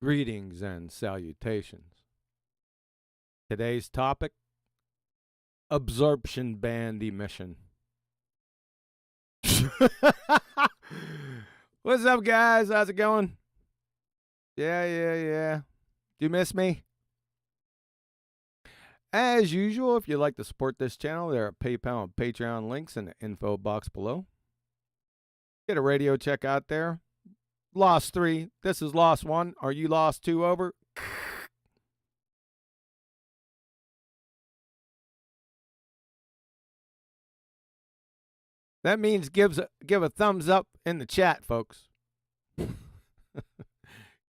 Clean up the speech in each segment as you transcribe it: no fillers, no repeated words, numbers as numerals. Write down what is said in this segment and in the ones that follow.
Greetings and salutations. Today's topic, absorption band emission. What's up, guys? How's it going? Yeah. Do you miss me? As usual, if you'd like to support this channel, there are PayPal and Patreon links in the info box below. Get a radio check out there. Lost 3. This is Lost 1. Are you Lost 2 over? That means give a thumbs up in the chat, folks. Can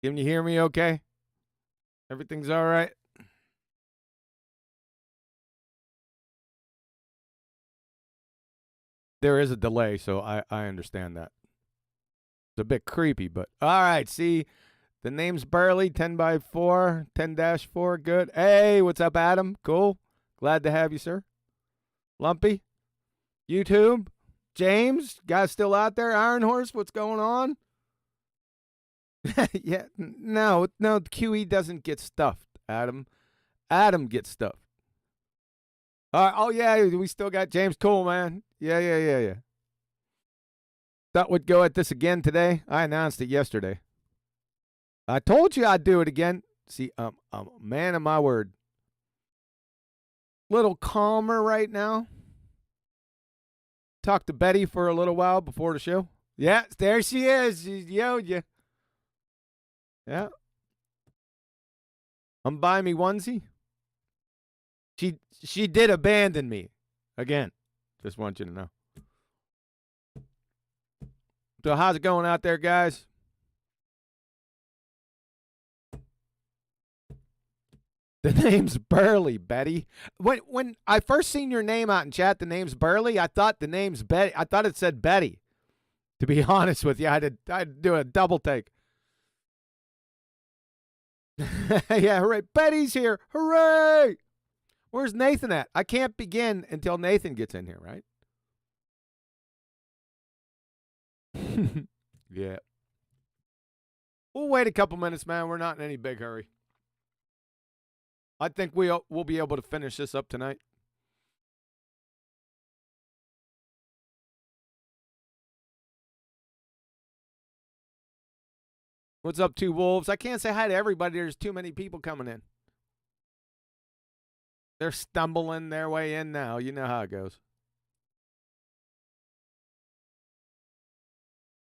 you hear me okay? Everything's all right? There is a delay, so I understand that. It's a bit creepy, but all right. See, the name's Burley, 10x4, 10-4. Good. Hey, what's up, Adam? Cool. Glad to have you, sir. Lumpy. YouTube. James, guys still out there? Iron Horse, what's going on? Yeah, no, QE doesn't get stuffed, Adam. Adam gets stuffed. All right, oh, yeah, we still got James. Cool, man. Yeah. Thought we'd go at this again today. I announced it yesterday. I told you I'd do it again. See, I'm a man of my word. Little calmer right now. Talked to Betty for a little while before the show. Yeah, there she is. She's yelled you. Yeah. I'm buying me onesie. She did abandon me. Again. Just want you to know. So how's it going out there, guys? The name's Burley, Betty. When I first seen your name out in chat, the name's Burley, I thought the name's Betty. I thought it said Betty. To be honest with you, I had to do a double take. Yeah, hooray. Betty's here. Hooray! Where's Nathan at? I can't begin until Nathan gets in here, right? Yeah. We'll wait a couple minutes, man. We're not in any big hurry. I think we'll be able to finish this up tonight. What's up, Two Wolves? I can't say hi to everybody. There's too many people coming in. They're stumbling their way in now. You know how it goes.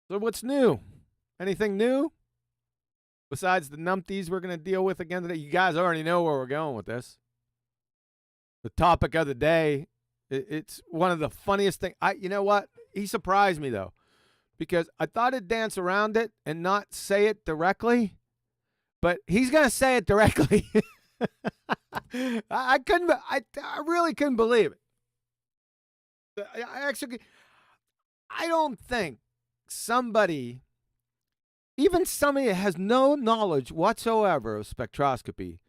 So what's new? Anything new? Besides the numpties we're going to deal with again today. You guys already know where we're going with this. The topic of the day, it's one of the funniest things. You know what? He surprised me, though, because I thought I'd dance around it and not say it directly, but he's going to say it directly. I really couldn't believe it. I don't think somebody, even somebody that has no knowledge whatsoever of spectroscopy,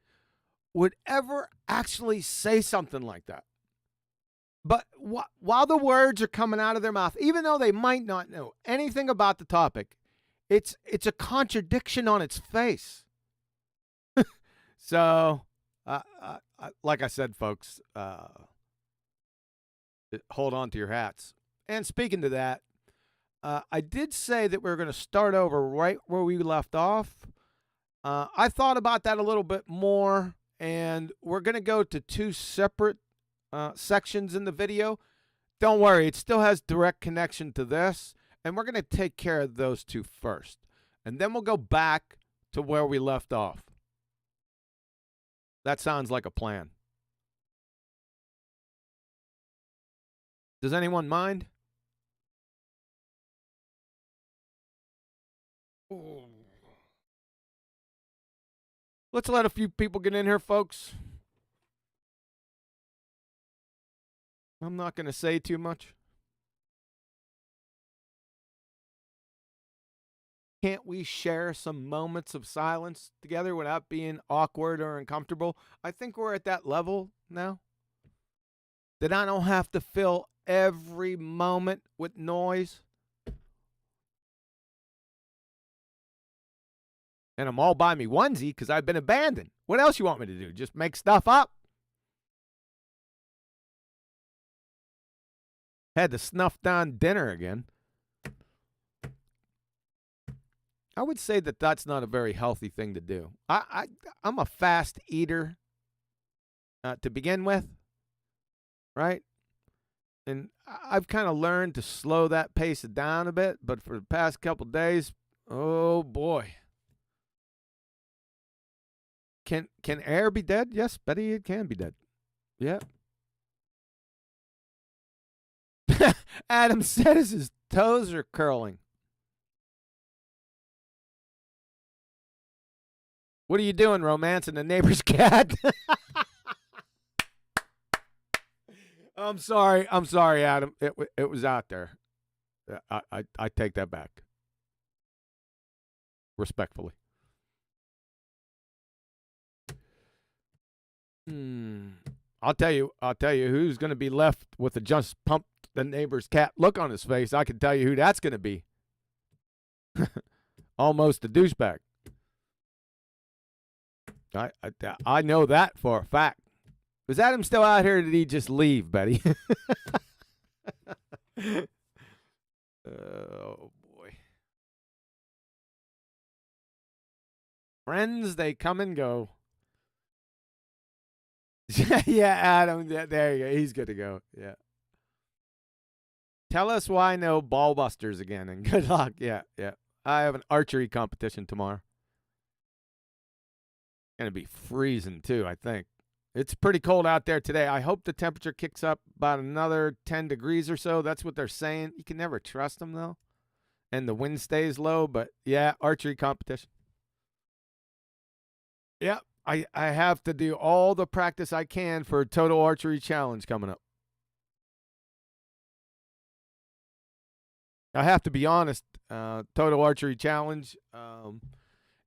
would ever actually say something like that. But while the words are coming out of their mouth, even though they might not know anything about the topic, it's a contradiction on its face. So, like I said, folks, hold on to your hats. And speaking to that, I did say that we were going to start over right where we left off. I thought about that a little bit more, and we're going to go to 2 separate sections in the video. Don't worry, it still has direct connection to this, and we're going to take care of those 2 first. And then we'll go back to where we left off. That sounds like a plan. Does anyone mind? Ooh. Let's let a few people get in here, folks. I'm not going to say too much. Can't we share some moments of silence together without being awkward or uncomfortable? I think we're at that level now. That I don't have to fill every moment with noise. And I'm all by me onesie because I've been abandoned. What else you want me to do? Just make stuff up? Had to snuff down dinner again. I would say that that's not a very healthy thing to do. I'm a fast eater to begin with, right? And I've kind of learned to slow that pace down a bit, but for the past couple days, oh boy. Can air be dead? Yes, Betty, it can be dead. Yeah. Adam says his toes are curling. What are you doing, romancing the neighbor's cat? I'm sorry, Adam. It was out there. I take that back. Respectfully. I'll tell you who's going to be left with a just pumped the neighbor's cat look on his face. I can tell you who that's going to be. Almost a douchebag. I know that for a fact. Was Adam still out here, or did he just leave, Betty? Oh, boy. Friends, they come and go. Yeah, Adam, there you go. He's good to go. Yeah. Tell us why no BALLBUSTERS again, and good luck. Yeah. I have an archery competition tomorrow. Going to be freezing, too, I think. It's pretty cold out there today. I hope the temperature kicks up about another 10 degrees or so. That's what they're saying. You can never trust them, though. And the wind stays low, but, yeah, archery competition. Yeah, I have to do all the practice I can for a total archery challenge coming up. I have to be honest, total archery challenge,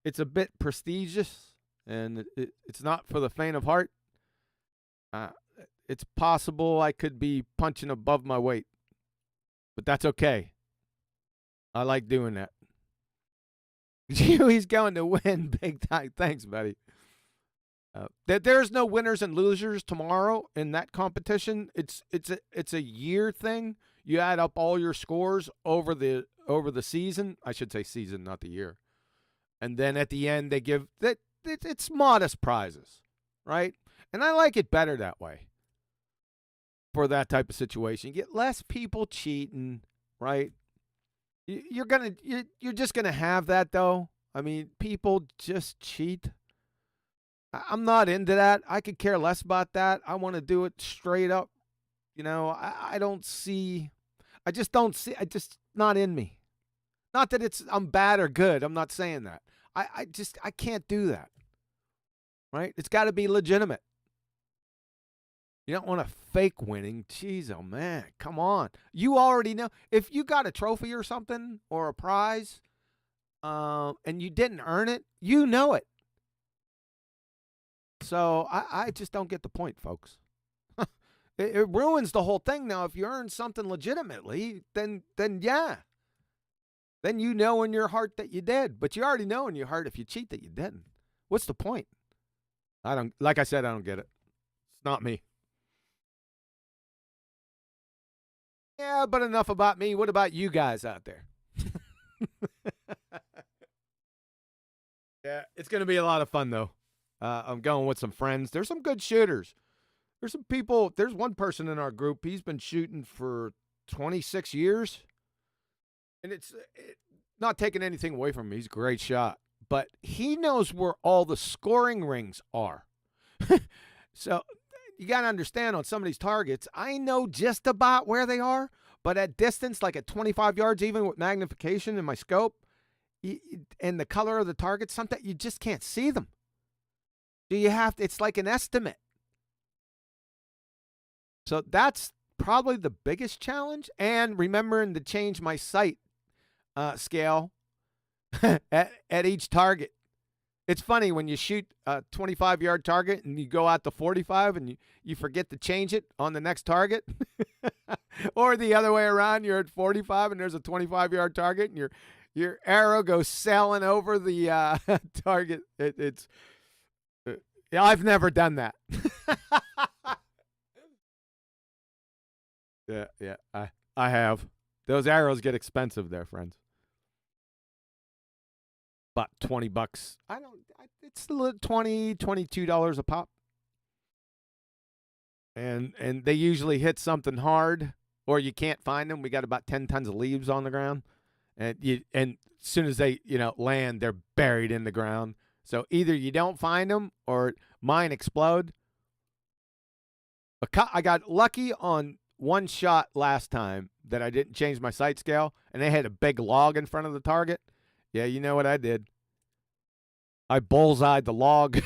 it's a bit prestigious, and it's not for the faint of heart. It's possible I could be punching above my weight, but that's okay. I like doing that. He's going to win big time. Thanks, buddy. There's no winners and losers tomorrow in that competition. It's a year thing. You add up all your scores over the season. I should say season, not the year. And then at the end they give that it's modest prizes, right? And I like it better that way. For that type of situation, you get less people cheating, right? You're just gonna have that though. I mean, people just cheat. I'm not into that. I could care less about that. I want to do it straight up. You know, I just not in me. Not that I'm bad or good. I'm not saying that. I can't do that. Right? It's got to be legitimate. You don't want to fake winning. Jeez, oh man, come on. You already know. If you got a trophy or something or a prize and you didn't earn it, you know it. So I just don't get the point, folks. It ruins the whole thing. Now, if you earn something legitimately, then yeah. Then you know in your heart that you did. But you already know in your heart if you cheat that you didn't. What's the point? Like I said, I don't get it. It's not me. Yeah, but enough about me. What about you guys out there? Yeah, it's going to be a lot of fun, though. I'm going with some friends. There's some good shooters. There's some people. There's one person in our group. He's been shooting for 26 years. And it's not taking anything away from him. He's a great shot. But he knows where all the scoring rings are. So you got to understand on some of these targets, I know just about where they are. But at distance, like at 25 yards, even with magnification in my scope, and the color of the target, sometimes you just can't see them. So it's like an estimate. So that's probably the biggest challenge. And remembering to change my sight scale at each target. It's funny when you shoot a 25-yard target and you go out to 45 and you forget to change it on the next target. Or the other way around, you're at 45 and there's a 25-yard target and your arrow goes sailing over the target. Yeah, I've never done that. Yeah, I have. Those arrows get expensive there, friends. About $20. It's $20, $22 a pop. And they usually hit something hard, or you can't find them. We got about 10 tons of leaves on the ground, and as soon as they land, they're buried in the ground. So either you don't find them, or mine explode. I got lucky on one shot last time that I didn't change my sight scale, and they had a big log in front of the target. Yeah, you know what I did? I bullseyed the log.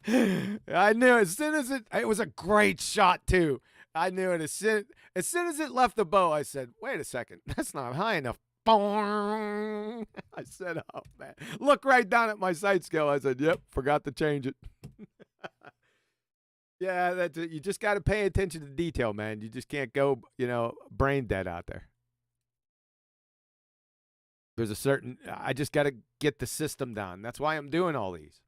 I knew as soon as it was a great shot too. I knew it as soon as it left the bow. I said, "Wait a second, that's not high enough." Boing. I said, "Oh man!" Look right down at my sight scale. I said, "Yep, forgot to change it." Yeah, that's it. You just got to pay attention to detail, man. You just can't go, brain dead out there. There's I just got to get the system down. That's why I'm doing all these.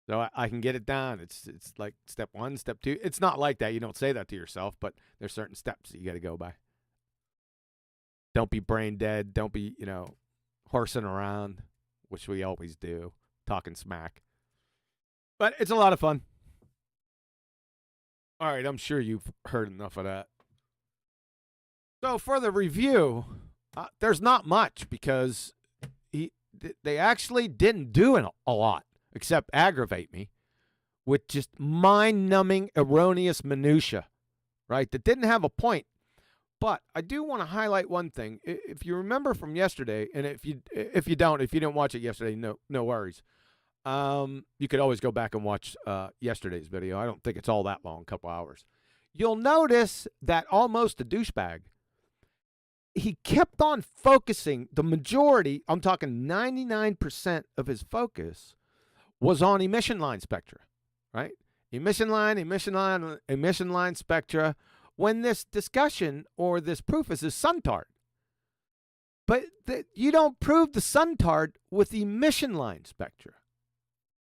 So I can get it down. It's like step 1, step 2. It's not like that. You don't say that to yourself, but there's certain steps that you got to go by. Don't be brain dead. Don't be, horsing around, which we always do, talking smack. But it's a lot of fun. All right, I'm sure you've heard enough of that. So for the review, there's not much because they actually didn't do a lot except aggravate me with just mind-numbing, erroneous minutia, right? That didn't have a point. But I do want to highlight one thing. If you remember from yesterday, and if you didn't watch it yesterday, no worries. You could always go back and watch yesterday's video. I don't think it's all that long, a couple hours. You'll notice that almost a douchebag, he kept on focusing. The majority, I'm talking 99% of his focus was on emission line spectra, right? Emission line spectra, when this discussion or this proof is a suntard. But you don't prove the suntard with emission line spectra.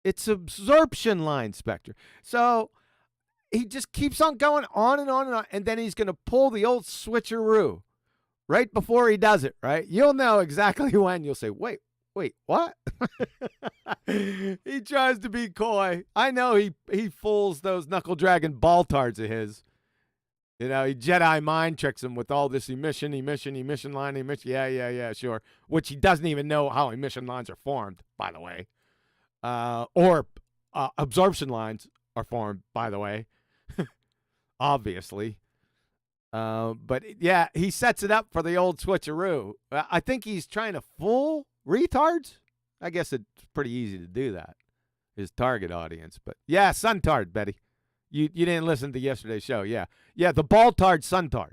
It's absorption line spectra. So he just keeps on going on and on and on, and then he's going to pull the old switcheroo right before he does it, right? You'll know exactly when. You'll say, wait, what? He tries to be coy. I know he fools those knuckle-dragging baltards of his. He Jedi mind tricks him with all this emission line. Yeah, sure. Which he doesn't even know how emission lines are formed, by the way. Or absorption lines are formed, by the way. Obviously. But yeah, he sets it up for the old switcheroo. I think he's trying to fool retards. I guess it's pretty easy to do that. His target audience. But yeah, suntard, Betty. You didn't listen to yesterday's show. Yeah, the baltard suntard.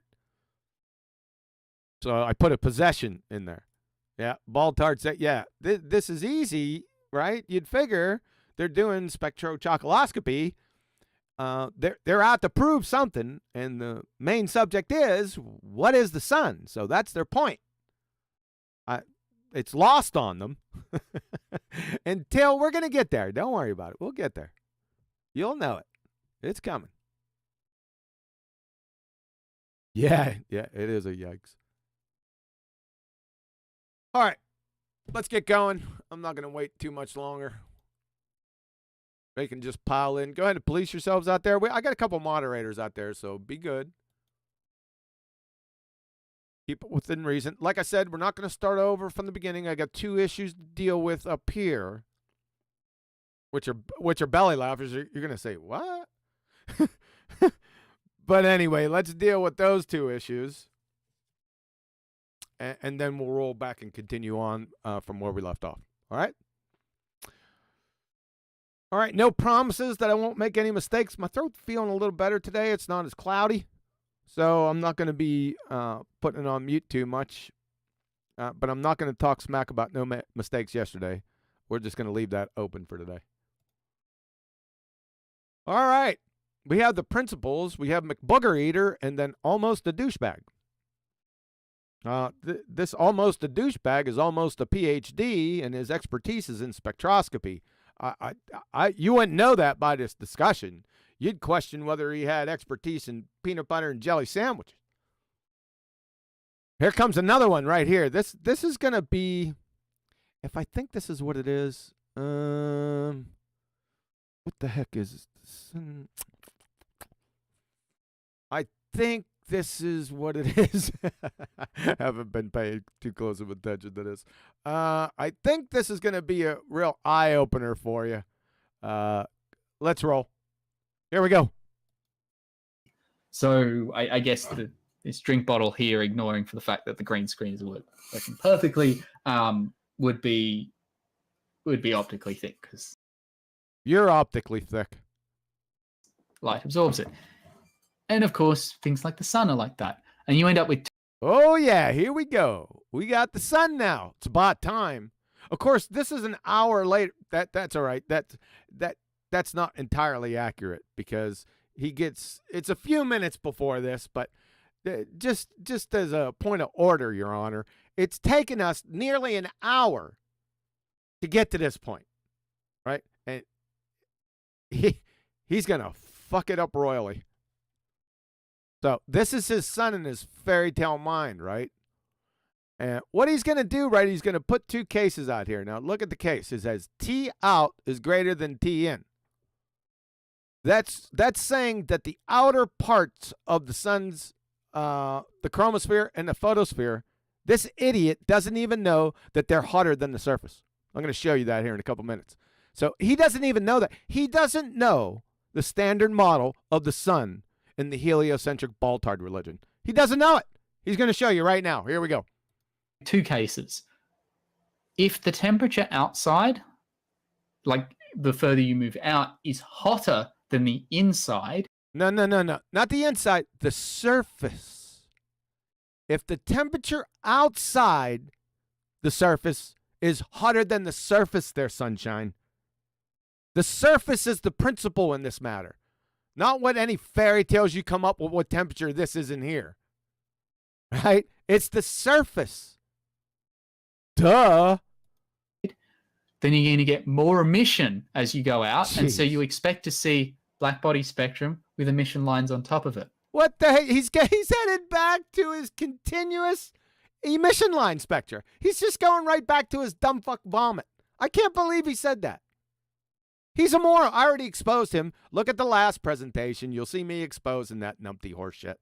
So I put a possession in there. Yeah, baltard said, yeah, this is easy, right? You'd figure they're doing spectrochocoloscopy. They're out to prove something, and the main subject is, what is the sun? So that's their point. It's lost on them until we're going to get there. Don't worry about it. We'll get there. You'll know it. It's coming. Yeah, it is a yikes. All right, let's get going. I'm not going to wait too much longer. They can just pile in. Go ahead and police yourselves out there. I got a couple moderators out there, so be good. Keep it within reason. Like I said, we're not going to start over from the beginning. I got 2 issues to deal with up here, which are belly laughers. You're going to say, what? But anyway, let's deal with those 2 issues. And then we'll roll back and continue on from where we left off. All right? All right, no promises that I won't make any mistakes. My throat's feeling a little better today. It's not as cloudy. So I'm not going to be putting it on mute too much. But I'm not going to talk smack about no mistakes yesterday. We're just going to leave that open for today. All right. We have the principles. We have McBooger Eater and then almost a douchebag. This almost a douchebag is almost a PhD, and his expertise is in spectroscopy. You wouldn't know that by this discussion. You'd question whether he had expertise in peanut butter and jelly sandwiches. Here comes another one right here. This is going to be, if I think this is what it is, what the heck is this? I think this is what it is. Haven't been paying too close of attention to this. I think this is going to be a real eye-opener for you. Let's roll. Here we go. So I guess this drink bottle here, ignoring for the fact that the green screen is working perfectly, would be optically thick because you're optically thick. Light absorbs it. And of course, things like the sun are like that. And you end up with... Oh, yeah, here we go. We got the sun now. It's about time. Of course, this is an hour later. That's all right. That's not entirely accurate because it's a few minutes before this, but just as a point of order, Your Honor, it's taken us nearly an hour to get to this point, right? And he's going to fuck it up royally. So this is his son in his fairy tale mind, right? And what he's going to do, right, he's going to put two cases out here. Now, look at the case. It says T out is greater than T in. That's saying that the outer parts of the sun's, the chromosphere and the photosphere, this idiot doesn't even know that they're hotter than the surface. I'm going to show you that here in a couple minutes. So he doesn't even know that. He doesn't know the standard model of the sun in the heliocentric Baltard religion. He doesn't know it. He's going to show you right now. Here we go. Two cases. If the temperature outside, like the further you move out, is hotter than the inside. No. Not the inside. The surface. If the temperature outside the surface is hotter than the surface there, sunshine. The surface is the principle in this matter. Not what any fairy tales you come up with what temperature this is in here. Right? It's the surface. Duh. Then you're going to get more emission as you go out. Jeez. And so you expect to see black body spectrum with emission lines on top of it. What the heck? He's headed back to his continuous emission line spectra. He's just going right back to his dumb fuck vomit. I can't believe he said that. He's a moron. I already exposed him. Look at the last presentation. You'll see me exposing that numpty horseshit.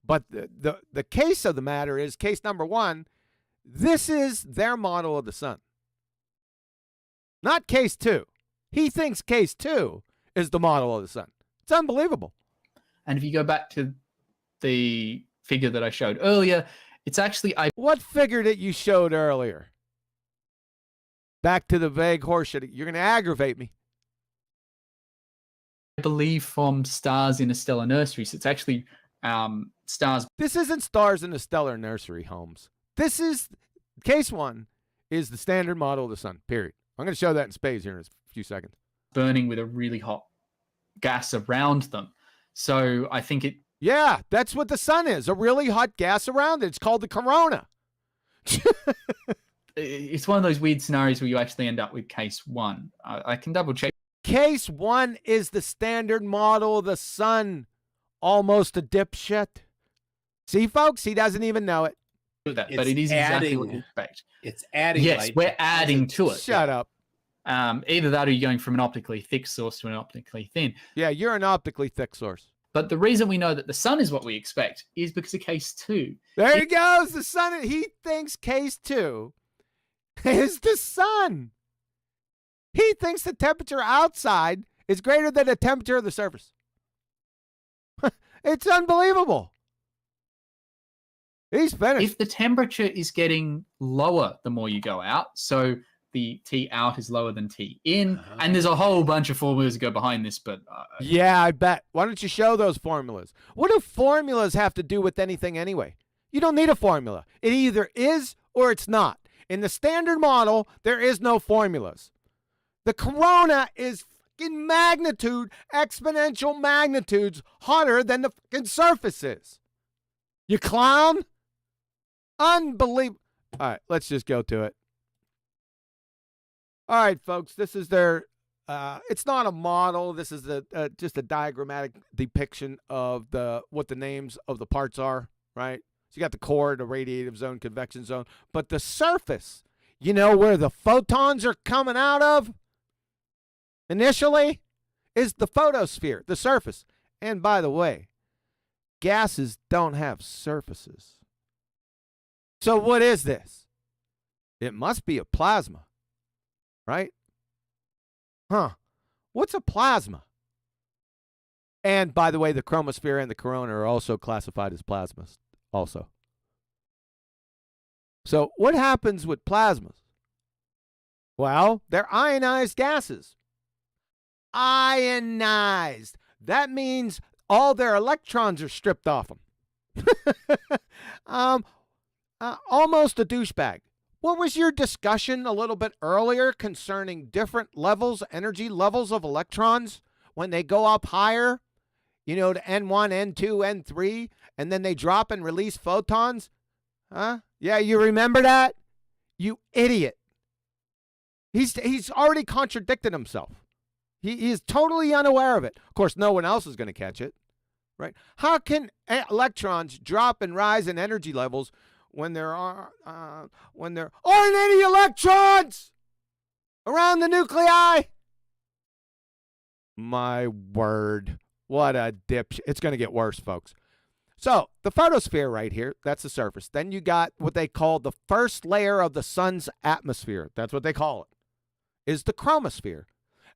But the case of the matter is, case number one, this is their model of the sun. Not case two. He thinks case two is the model of the sun. It's unbelievable. And if you go back to the figure that I showed earlier, it's actually... What figure that you showed earlier? Back to the vague horseshit. You're going to aggravate me. I believe from stars in a stellar nursery. So it's actually stars. This isn't stars in a stellar nursery, Holmes. This is, case one is the standard model of the sun, period. I'm going to show that in spades here in a few seconds. Burning with a really hot gas around them. So I think it... Yeah, that's what the sun is, a really hot gas around it. It's called the corona. It's one of those weird scenarios where you actually end up with case one. I can double check. Case one is the standard model of the sun. Almost a dipshit. See, folks, he doesn't even know it. But it is exactly what you expect. It's adding. Yes, we're adding to it. Shut up. Either that or you're going from an optically thick source to an optically thin. Yeah, you're an optically thick source. But the reason we know that the sun is what we expect is because of case two. There he goes. The sun. He thinks case two is the sun. He thinks the temperature outside is greater than the temperature of the surface. It's unbelievable. He's finished. If the temperature is getting lower the more you go out, so the T out is lower than T in, and there's a whole bunch of formulas that go behind this, but... yeah, I bet. Why don't you show those formulas? What do formulas have to do with anything anyway? You don't need a formula. It either is or it's not. In the standard model, there is no formulas. The corona is fucking magnitude, exponential magnitudes hotter than the fucking surface is. You clown? Unbelievable. All right, let's just go to it. All right, folks, this is their, it's not a model. This is just a diagrammatic depiction of what the names of the parts are, right? So you got the core, the radiative zone, convection zone. But the surface, you know where the photons are coming out of initially, is the photosphere, the surface. And by the way, gases don't have surfaces. So what is this? It must be a plasma, right? Huh. What's a plasma? And by the way, the chromosphere and the corona are also classified as plasmas also. So what happens with plasmas? Well, they're ionized gases. Ionized. That means all their electrons are stripped off them. Almost a douchebag. What was your discussion a little bit earlier concerning different levels, energy levels of electrons when they go up higher, you know, to N1, N2, N3, and then they drop and release photons? Huh? Yeah, you remember that? You idiot. He's already contradicted himself. He is totally unaware of it. Of course, no one else is going to catch it, right? How can electrons drop and rise in energy levels when there aren't any electrons around the nuclei? My word, what a dipshit. It's going to get worse, folks. So the photosphere right here, that's the surface. Then you got what they call the first layer of the sun's atmosphere. That's what they call it, is the chromosphere.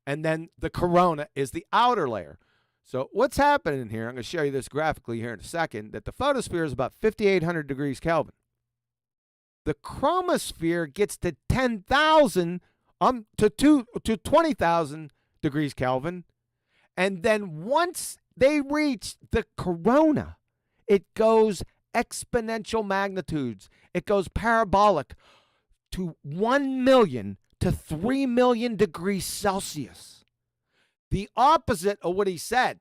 And then the corona is the outer layer. So what's happening here, I'm going to show you this graphically here in a second, that the photosphere is about 5,800 degrees Kelvin. The chromosphere gets to 10,000 to 20,000 degrees Kelvin. And then once they reach the corona, it goes exponential magnitudes. It goes parabolic to 1 million to 3 million degrees Celsius. The opposite of what he said.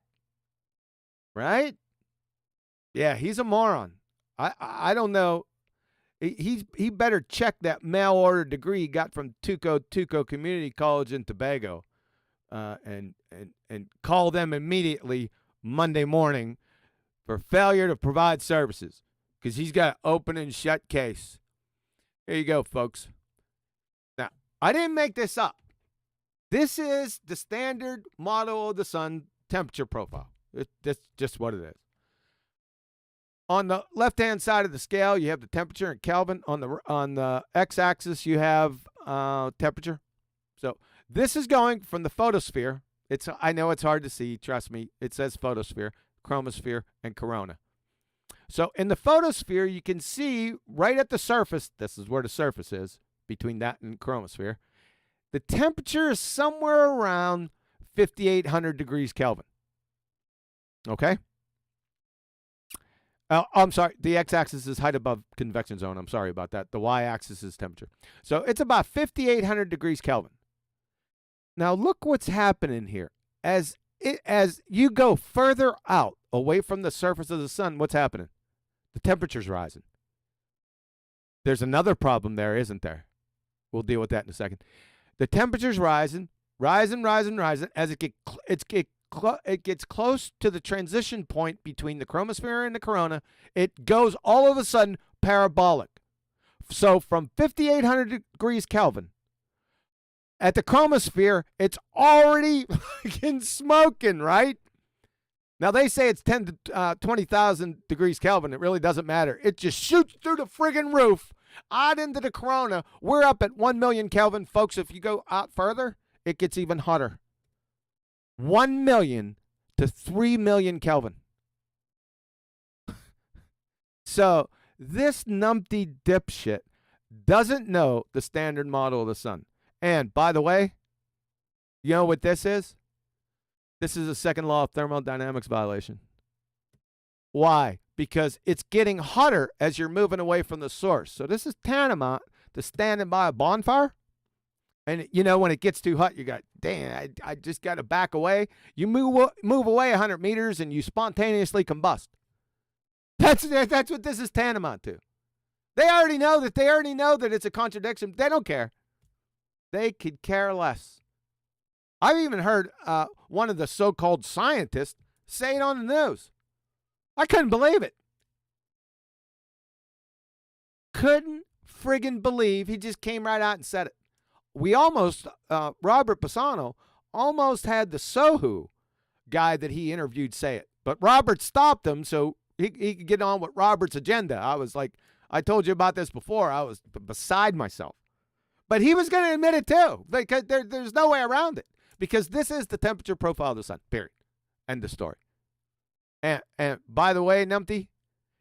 Right? Yeah, he's a moron. I don't know. He better check that mail order degree he got from Tuco Community College in Tobago, and call them immediately Monday morning for failure to provide services, because he's got an open and shut case. Here you go, folks. Now, I didn't make this up. This is the standard model of the sun temperature profile. That's just what it is. On the left-hand side of the scale, you have the temperature in Kelvin. On the x-axis, you have temperature. So this is going from the photosphere. I know it's hard to see. Trust me. It says photosphere, chromosphere, and corona. So in the photosphere, you can see right at the surface, this is where the surface is, between that and chromosphere, the temperature is somewhere around 5,800 degrees Kelvin. Okay? I'm sorry, the x-axis is height above convection zone. I'm sorry about that. The y-axis is temperature. So it's about 5,800 degrees Kelvin. Now look what's happening here. As you go further out, away from the surface of the sun, what's happening? The temperature's rising. There's another problem there, isn't there? We'll deal with that in a second. The temperature's rising. As it gets close to the transition point between the chromosphere and the corona, it goes all of a sudden parabolic. So from 5,800 degrees Kelvin, at the chromosphere, it's already fucking smoking, right? Now, they say it's 10 to 20,000 degrees Kelvin. It really doesn't matter. It just shoots through the friggin' roof, out into the corona. We're up at 1 million Kelvin. Folks, if you go out further, it gets even hotter. 1 million to 3 million Kelvin. So this numpty dipshit doesn't know the standard model of the sun. And by the way, you know what this is? This is a second law of thermodynamics violation. Why? Because it's getting hotter as you're moving away from the source. So this is tantamount to standing by a bonfire. And, you know, when it gets too hot, you got, damn, I just got to back away. You move away 100 meters and you spontaneously combust. That's what this is tantamount to. They already know that it's a contradiction. They don't care. They could care less. I've even heard one of the so-called scientists say it on the news. I couldn't believe it. Couldn't friggin' believe he just came right out and said it. We almost, Robert Pisano almost had the Sohu guy that he interviewed say it. But Robert stopped him so he could get on with Robert's agenda. I was like, I told you about this before. I was beside myself. But he was going to admit it too. Because there's no way around it. Because this is the temperature profile of the sun, period. End of story. And by the way, Numpty,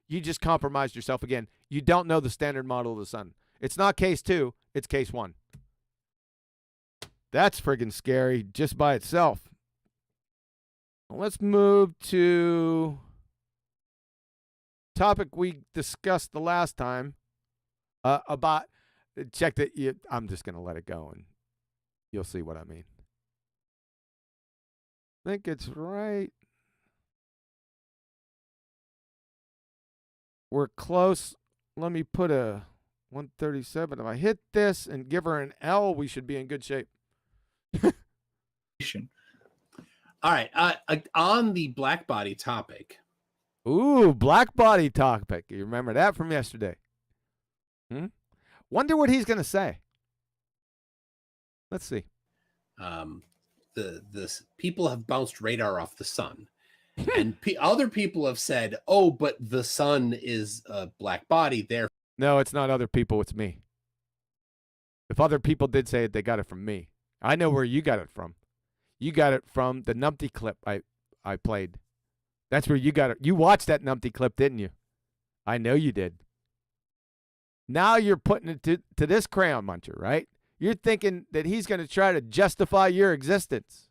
you just compromised yourself again. You don't know the standard model of the sun. It's not case 2, it's case 1. That's friggin' scary just by itself. Let's move to topic we discussed the last time about check that you. I'm just gonna let it go and you'll see what I mean. I think it's right. We're close. Let me put a 137. If I hit this and give her an L, we should be in good shape. All right. On the black body topic. Ooh, black body topic. You remember that from yesterday? Wonder what he's going to say. Let's see. The people have bounced radar off the sun. And other people have said, oh, but the sun is a black body. There. No, it's not other people. It's me. If other people did say it, they got it from me. I know where you got it from. You got it from the Numpty clip I played. That's where you got it. You watched that Numpty clip, didn't you? I know you did. Now you're putting it to this crayon muncher, right? You're thinking that he's going to try to justify your existence.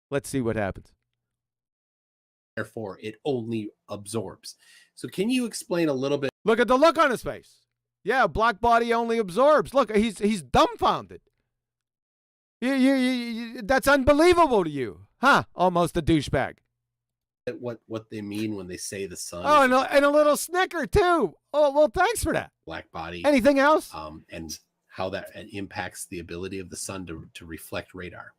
Let's see what happens. Therefore, it only absorbs. So can you explain a little bit? Look at the look on his face. Yeah, black body only absorbs. Look, he's dumbfounded. That's unbelievable to you. Huh? Almost a douchebag. What they mean when they say the sun. Oh, and a little snicker, too. Oh, well, thanks for that. Black body. Anything else? And how that impacts the ability of the sun to reflect radar.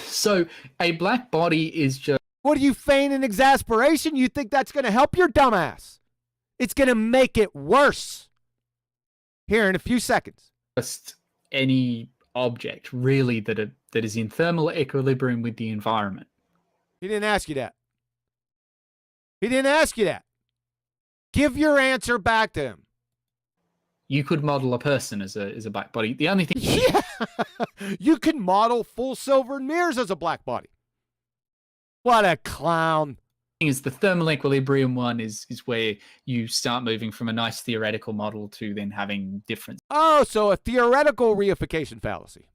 So a black body is just... What are you feigning exasperation? You think that's going to help your dumbass? It's going to make it worse. Here in a few seconds. Just any object, really, that is in thermal equilibrium with the environment. He didn't ask you that. He didn't ask you that. Give your answer back to him. You could model a person as a black body. The only thing... Yeah. You can model full silver mirrors as a black body. What a clown. Is the thermal equilibrium one is where you start moving from a nice theoretical model to then having different... Oh, so a theoretical reification fallacy.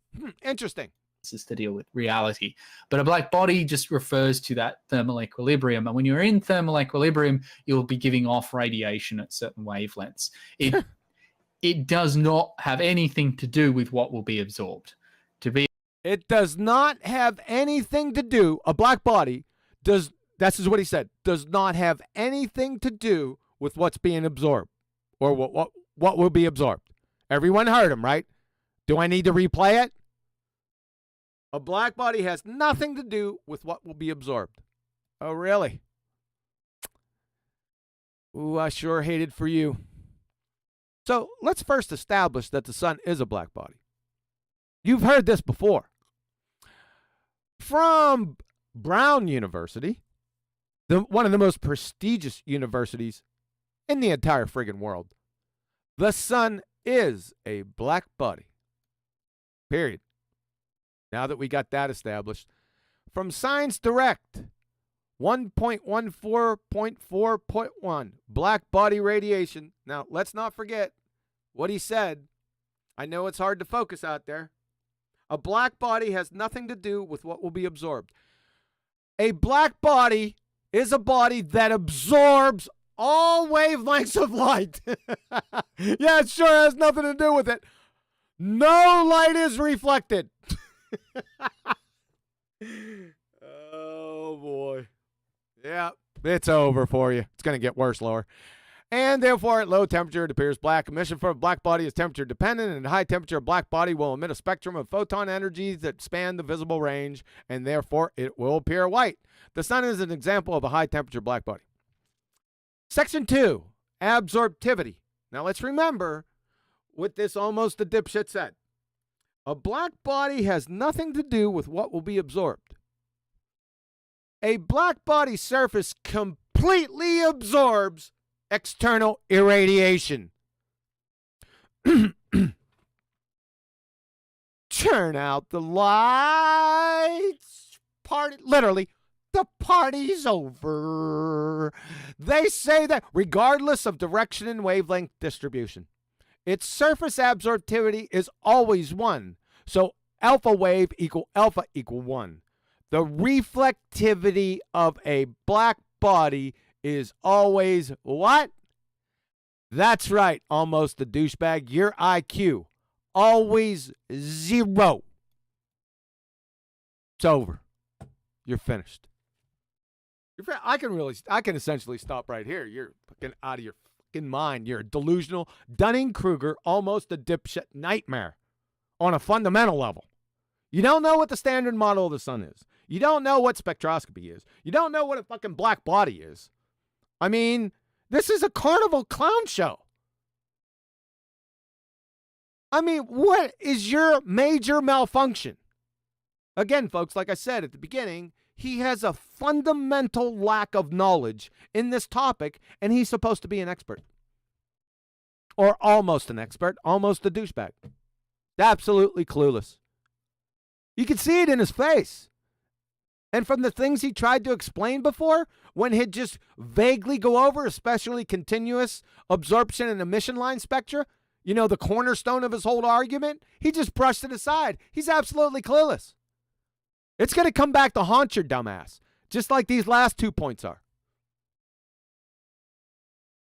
Interesting. Is to deal with reality. But a black body just refers to that thermal equilibrium. And when you're in thermal equilibrium, you'll be giving off radiation at certain wavelengths. It does not have anything to do with what will be absorbed. It does not have anything to do, a black body does, that's what he said, does not have anything to do with what's being absorbed or what will be absorbed. Everyone heard him, right? Do I need to replay it? A black body has nothing to do with what will be absorbed. Oh, really? Ooh, I sure hated for you. So let's first establish that the sun is a black body. You've heard this before. From Brown University, one of the most prestigious universities in the entire friggin' world, the sun is a black body. Period. Now that we got that established. From Science Direct, 1.14.4.1, black body radiation. Now, let's not forget what he said. I know it's hard to focus out there. A black body has nothing to do with what will be absorbed. A black body is a body that absorbs all wavelengths of light. Yeah, it sure has nothing to do with it. No light is reflected. Oh, boy. Yeah, it's over for you. It's going to get worse, Lower. And therefore, at low temperature, it appears black. Emission from a black body is temperature dependent, and at high temperature, a black body will emit a spectrum of photon energies that span the visible range, and therefore, it will appear white. The sun is an example of a high temperature black body. Section 2, absorptivity. Now, let's remember what this almost a dipshit said. A black body has nothing to do with what will be absorbed. A black body surface completely absorbs external irradiation. Turn out the lights. Party, literally, the party's over. They say that regardless of direction and wavelength distribution, its surface absorptivity is always 1. So alpha wave equal alpha equal 1. The reflectivity of a black body is always what? That's right, almost a douchebag. Your IQ, always 0. It's over. You're finished. I can essentially stop right here. You're fucking out of your fucking mind. You're a delusional Dunning-Kruger, almost a dipshit nightmare on a fundamental level. You don't know what the standard model of the sun is. You don't know what spectroscopy is. You don't know what a fucking black body is. I mean, this is a carnival clown show. I mean, what is your major malfunction? Again, folks, like I said at the beginning, he has a fundamental lack of knowledge in this topic, and he's supposed to be an expert. Or almost an expert, almost a douchebag. Absolutely clueless. You can see it in his face. And from the things he tried to explain before, when he'd just vaguely go over, especially continuous absorption and emission line spectra, you know, the cornerstone of his whole argument, he just brushed it aside. He's absolutely clueless. It's going to come back to haunt your dumbass, just like these last 2 points are.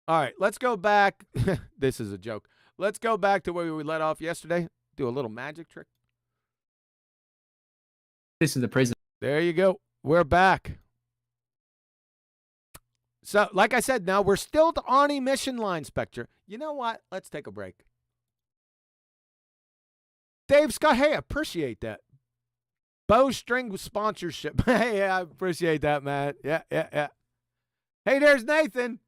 All right, let's go back. This is a joke. Let's go back to where we let off yesterday. Do a little magic trick. This is the president. There you go. We're back. So, like I said, now we're still on emission line spectra. You know what? Let's take a break. Dave Scott, hey, I appreciate that. Bowstring sponsorship. Hey, I appreciate that, man. Yeah. Hey, there's Nathan.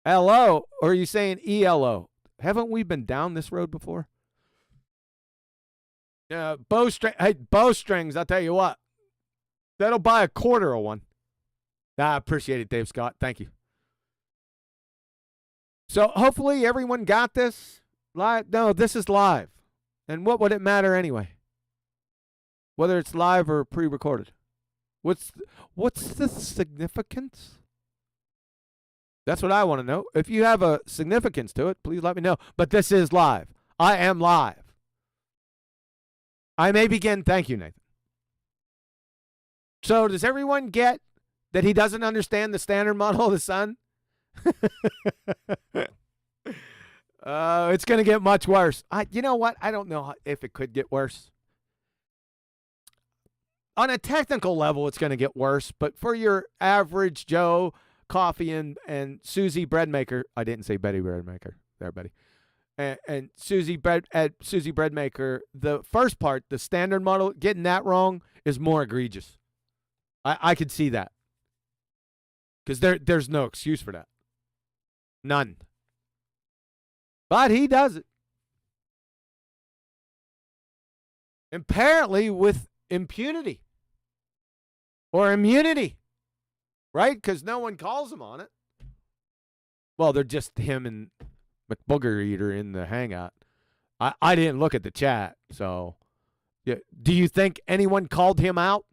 Hello. Or are you saying ELO? Haven't we been down this road before? Bowstrings, I'll tell you what. That'll buy a quarter of one. I appreciate it, Dave Scott. Thank you. So hopefully everyone got this. Live? No, this is live. And what would it matter anyway? Whether it's live or pre-recorded. What's the significance? That's what I want to know. If you have a significance to it, please let me know. But this is live. I am live. I may begin. Thank you, Nathan. So does everyone get that he doesn't understand the standard model of the sun? It's going to get much worse. You know what? I don't know if it could get worse. On a technical level, it's going to get worse. But for your average Joe coffee and Susie bread maker, I didn't say Betty bread maker there, Betty. And Susie bread maker, the first part, the standard model, getting that wrong is more egregious. I could see that. Because there's no excuse for that. None. But he does it. Apparently with impunity. Or immunity. Right? Because no one calls him on it. Well, they're just him and McBooger Eater in the hangout. I didn't look at the chat, so yeah. Do you think anyone called him out?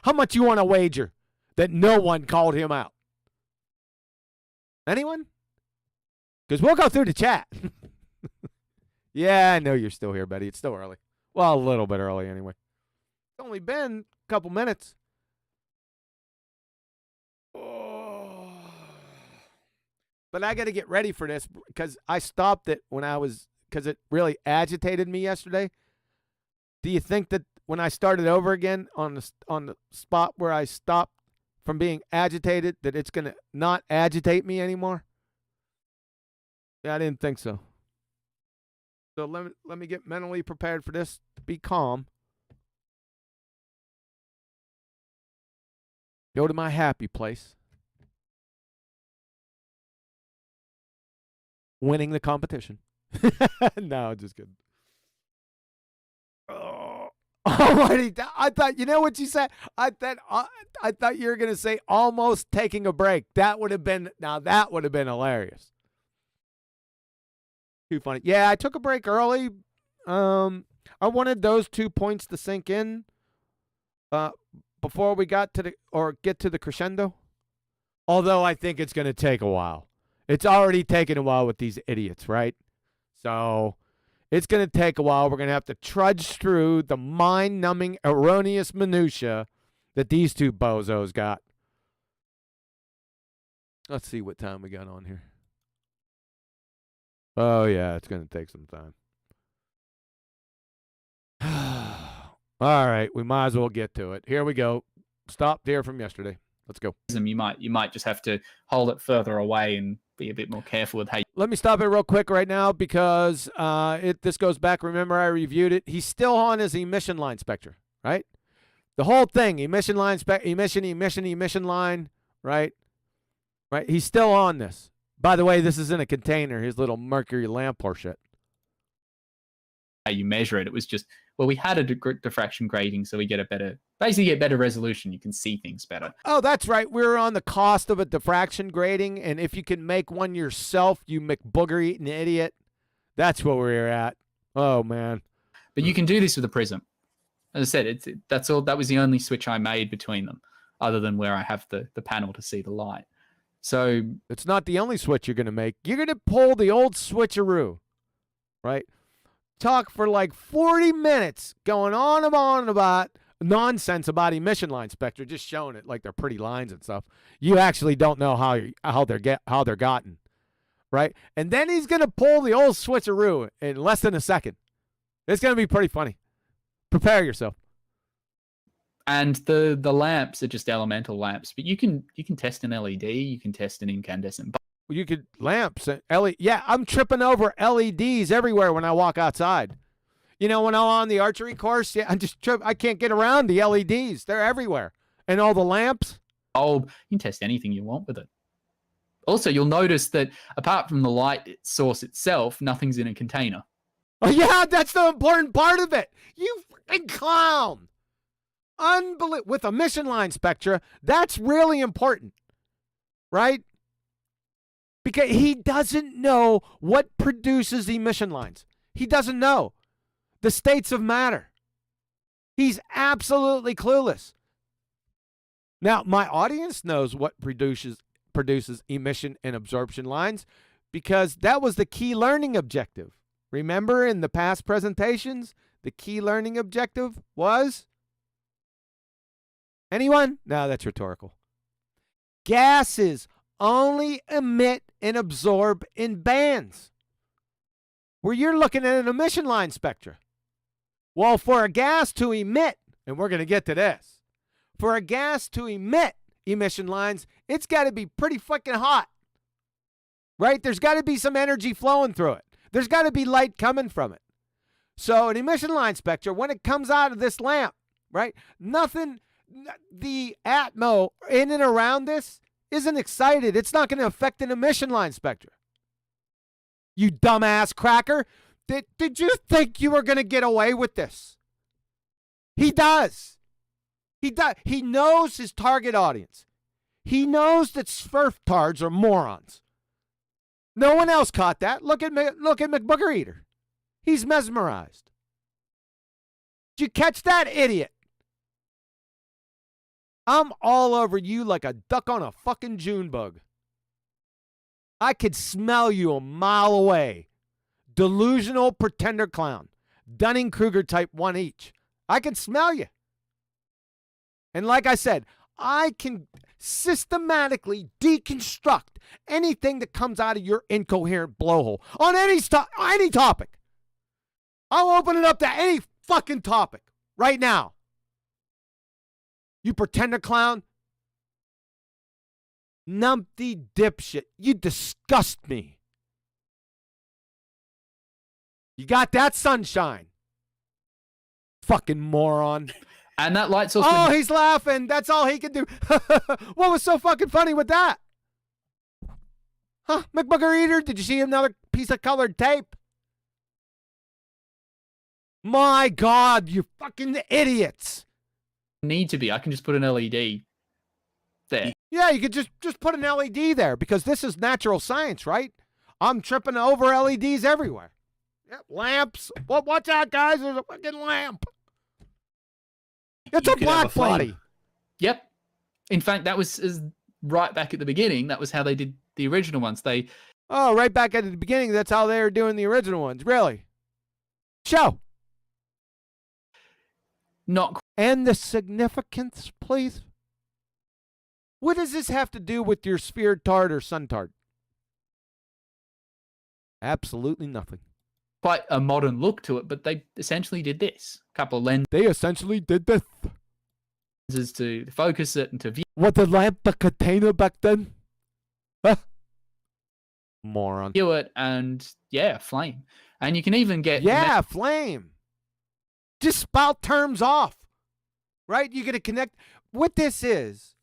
How much you want to wager that no one called him out? Anyone? Because we'll go through the chat. Yeah, I know you're still here, Betty. It's still early. Well, a little bit early anyway. It's only been a couple minutes. But I got to get ready for this because I stopped it because it really agitated me yesterday. Do you think that when I started over again on the spot where I stopped from being agitated that it's going to not agitate me anymore? Yeah, I didn't think so. So let me get mentally prepared for this. Be calm. Go to my happy place. Winning the competition. No, just kidding. Oh, already. I thought, you know what you said? I thought you were going to say almost taking a break. That would have been hilarious. Too funny. Yeah, I took a break early. I wanted those 2 points to sink in before we get to the crescendo. Although I think it's going to take a while. It's already taken a while with these idiots, right? So it's going to take a while. We're going to have to trudge through the mind-numbing, erroneous minutia that these two bozos got. Let's see what time we got on here. Oh, yeah, it's going to take some time. All right, we might as well get to it. Here we go. Stop there from yesterday. Let's go. You might just have to hold it further away and be a bit more careful with how you... Let me stop it real quick right now because this goes back. Remember, I reviewed it. He's still on his emission line spectrum, right? The whole thing, emission line, emission line, right? Right? He's still on this. By the way, this is in a container, his little mercury lamp or shit. How you measure it. It was just, well, we had a diffraction grating, so we get better resolution. You can see things better. Oh, that's right. We're on the cost of a diffraction grating, and if you can make one yourself, you McBooger-eating idiot. That's where we're at. Oh, man. But you can do this with a prism. As I said, that's all. That was the only switch I made between them, other than where I have the panel to see the light. So it's not the only switch you're going to make. You're going to pull the old switcheroo, right? Talk for like 40 minutes going on and on about nonsense about emission line spectra, just showing it like they're pretty lines and stuff. You actually don't know how they're gotten, right? And then he's going to pull the old switcheroo in less than a second. It's going to be pretty funny. Prepare yourself. And the lamps are just elemental lamps, but you can test an LED, you can test an incandescent bulb. You could lamps, LED. Yeah, I'm tripping over LEDs everywhere when I walk outside. You know, when I'm on the archery course, yeah, I can't get around the LEDs. They're everywhere. And all the lamps. You can test anything you want with it. Also, you'll notice that apart from the light source itself, nothing's in a container. Oh, yeah, that's the important part of it. You freaking clown. Unbelievable. With emission line spectra, that's really important, right? Because he doesn't know what produces emission lines. He doesn't know the states of matter. He's absolutely clueless. Now, my audience knows what produces emission and absorption lines because that was the key learning objective. Remember in the past presentations, the key learning objective was? Anyone? No, that's rhetorical. Gases only emit and absorb in bands. Where you're looking at an emission line spectra. Well, for a gas to emit, and we're going to get to this, for a gas to emit emission lines, it's got to be pretty fucking hot. Right? There's got to be some energy flowing through it. There's got to be light coming from it. So an emission line spectra, when it comes out of this lamp, right, nothing, the atmo in and around this isn't excited. It's not going to affect an emission line spectra. You dumbass cracker. Did you think you were going to get away with this? He does. He does. He knows his target audience. He knows that sperftards are morons. No one else caught that. Look at McBooger Eater. He's mesmerized. Did you catch that, idiot? I'm all over you like a duck on a fucking June bug. I could smell you a mile away. Delusional pretender clown. Dunning-Kruger type 1 each. I can smell you. And like I said, I can systematically deconstruct anything that comes out of your incoherent blowhole on any topic. I'll open it up to any fucking topic right now. You pretender clown. Numpty dipshit. You disgust me. You got that, sunshine? Fucking moron. And that light source. Oh, he's laughing. That's all he can do. What was so fucking funny with that? Huh? McBooger Eater, did you see another piece of colored tape? My God, you fucking idiots. Need to be. I can just put an LED there. Yeah, you could just put an LED there because this is natural science, right? I'm tripping over LEDs everywhere. Yep, lamps. Well, watch out, guys. There's a fucking lamp. It's a black body. Yep. In fact, that was right back at the beginning. That was how they did the original ones. Oh, right back at the beginning. That's how they were doing the original ones. Really? Show. Not. And the significance, please. What does this have to do with your sphere tard or sun tard? Absolutely nothing. Quite a modern look to it, but they essentially did this. A couple of lenses They essentially did this. to focus it and to view What, the lamp a container back then? Huh? Moron. it, and yeah, flame. And you can even get Flame. Just spout terms off. Right? You're going to connect. What this is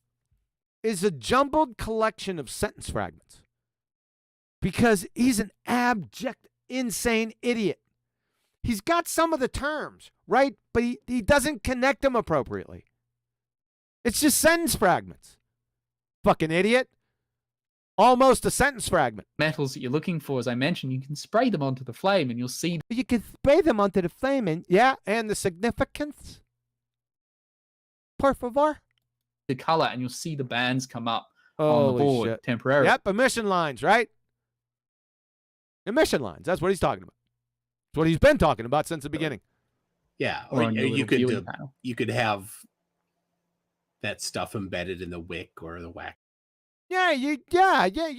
a jumbled collection of sentence fragments. Because he's an abject, insane idiot. He's got some of the terms, right? But he doesn't connect them appropriately. It's just sentence fragments. Fucking idiot. Almost a sentence fragment. metals that you're looking for, as I mentioned. You can spray them onto the flame, and you'll see You can spray them onto the flame, and and the significance. Por favor. the color, and you'll see the bands come up on the Holy board shit. temporarily. Yep, emission lines, right? Emission lines. That's what he's talking about. That's what he's been talking about since the beginning. Yeah, Or or on your you little viewing could panel. you could have that stuff embedded in the wick or the wax Yeah, you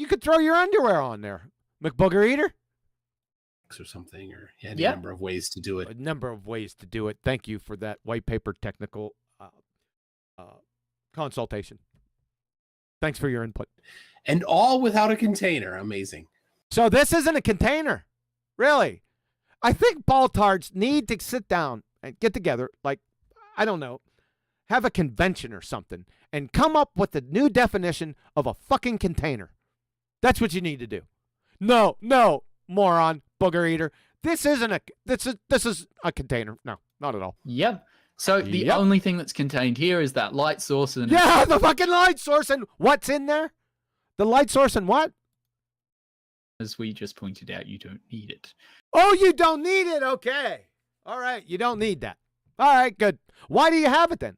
could throw your underwear on there. McBooger Eater? or something, or any Yeah. number of ways to do it. A number of ways to do it. Thank you for that white paper technical consultation. Thanks for your input. And all without a container. Amazing. So this isn't a container. Really. I think ball-tards need to sit down and get together, like, I don't know, have a convention or something, and come up with the new definition of a fucking container. That's what you need to do. No, moron, booger eater. This is a container. No, not at all. Yep. So the Yep. only thing that's contained here is that light source, and Yeah, the fucking light source, and what's in there? The light source and what? as we just pointed out, you don't need it. Oh, you don't need it. Okay. All right. You don't need that. All right. Good. Why do you have it then?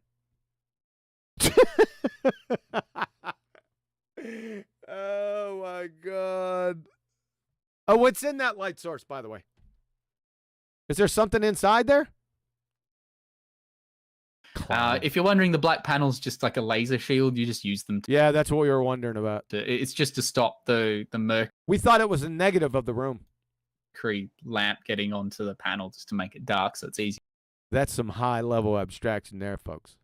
Oh, my God. Oh, what's in that light source, by the way? Is there something inside there? If you're wondering, the black panel's just like a laser shield. You just use them. Yeah, that's what we were wondering about. It's just to stop the We thought it was a negative of the room. mercury lamp getting onto the panel, just to make it dark, so it's easy That's some high-level abstraction there, folks.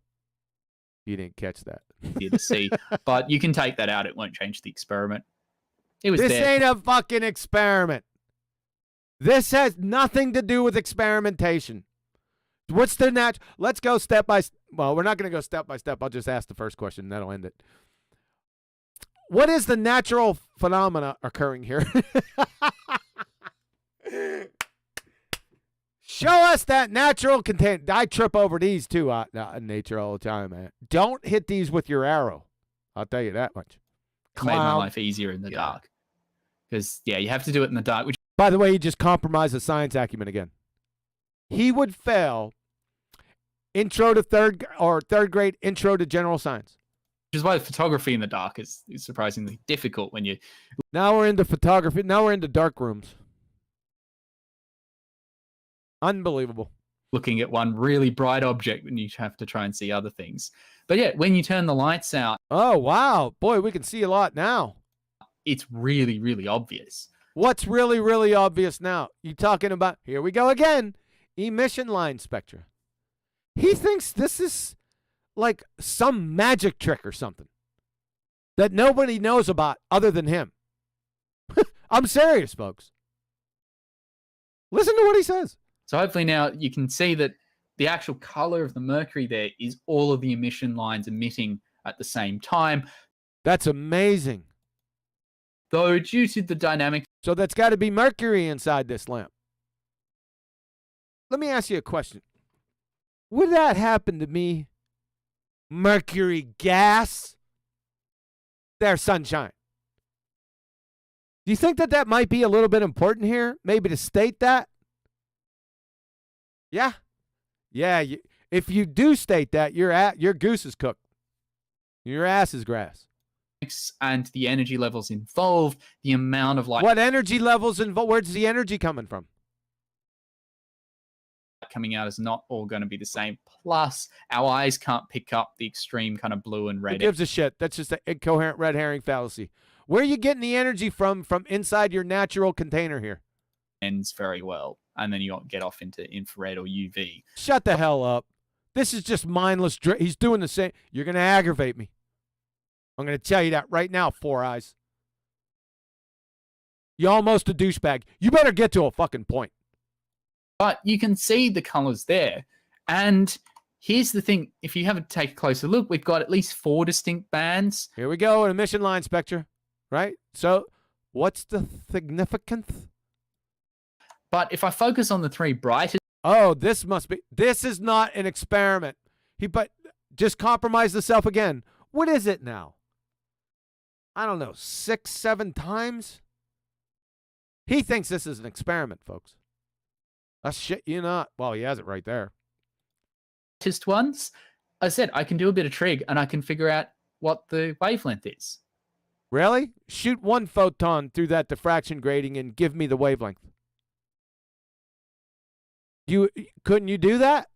You didn't catch that. to see. But you can take that out; it won't change the experiment. It was This there. ain't a fucking experiment. This has nothing to do with experimentation. What's the Let's go step by Well, we're not going to go step by step. I'll just ask the first question, and that'll end it. What is the natural phenomena occurring here? Show us that natural content. I trip over these too, nature all the time, man. Don't hit these with your arrow. I'll tell you that much. Made my Clown. life easier in the dark, because you have to do it in the dark, which By the way, he just compromised the science acumen again. He would fail intro to third grade intro to general science. is why photography in the dark is surprisingly difficult when you Now we're into photography. Now we're into dark rooms. Unbelievable. looking at one really bright object and you have to try and see other things. But yeah, when you turn the lights out, Oh, wow. Boy, we can see a lot now. it's really, really obvious. What's really, really obvious now? You talking about, here we go again, emission line spectra. He thinks this is like some magic trick or something. that nobody knows about other than him. I'm serious, folks. Listen to what he says. So hopefully now you can see that the actual color of the mercury there is all of the emission lines emitting at the same time. That's amazing. Though due to the dynamics. So that's got to be mercury inside this lamp. Let me ask you a question. Would that happen to me? Mercury gas? There's sunshine. Do you think that might be a little bit important here? Maybe to state that? Yeah. Yeah. If you do state that, your goose is cooked. Your ass is grass. And the energy levels involved, the amount of light. What energy levels involved? Where's the energy coming from? Coming out is not all going to be the same. Plus, our eyes can't pick up the extreme kind of blue and red. Who gives a shit? That's just an incoherent red herring fallacy. Where are you getting the energy from inside your natural container here? Ends very well. And then you get off into infrared or UV. Shut the hell up. This is just mindless. He's doing the same. You're going to aggravate me. I'm going to tell you that right now, Four Eyes. You almost a douchebag. You better get to a fucking point. But you can see the colors there. And here's the thing. If you have to take a closer look, we've got at least 4 distinct bands. Here we go, an emission line spectra. Right? So what's the significance? But if I focus on the 3 brightest. Oh, this is not an experiment. But just compromise the self again. What is it now? I don't know, 6, 7 times? He thinks this is an experiment, folks. That's shit you not. Well, he has it right there. Ones, I said I can do a bit of trig and I can figure out what the wavelength is. Really? Shoot 1 photon through that diffraction grating and give me the wavelength. Couldn't you do that?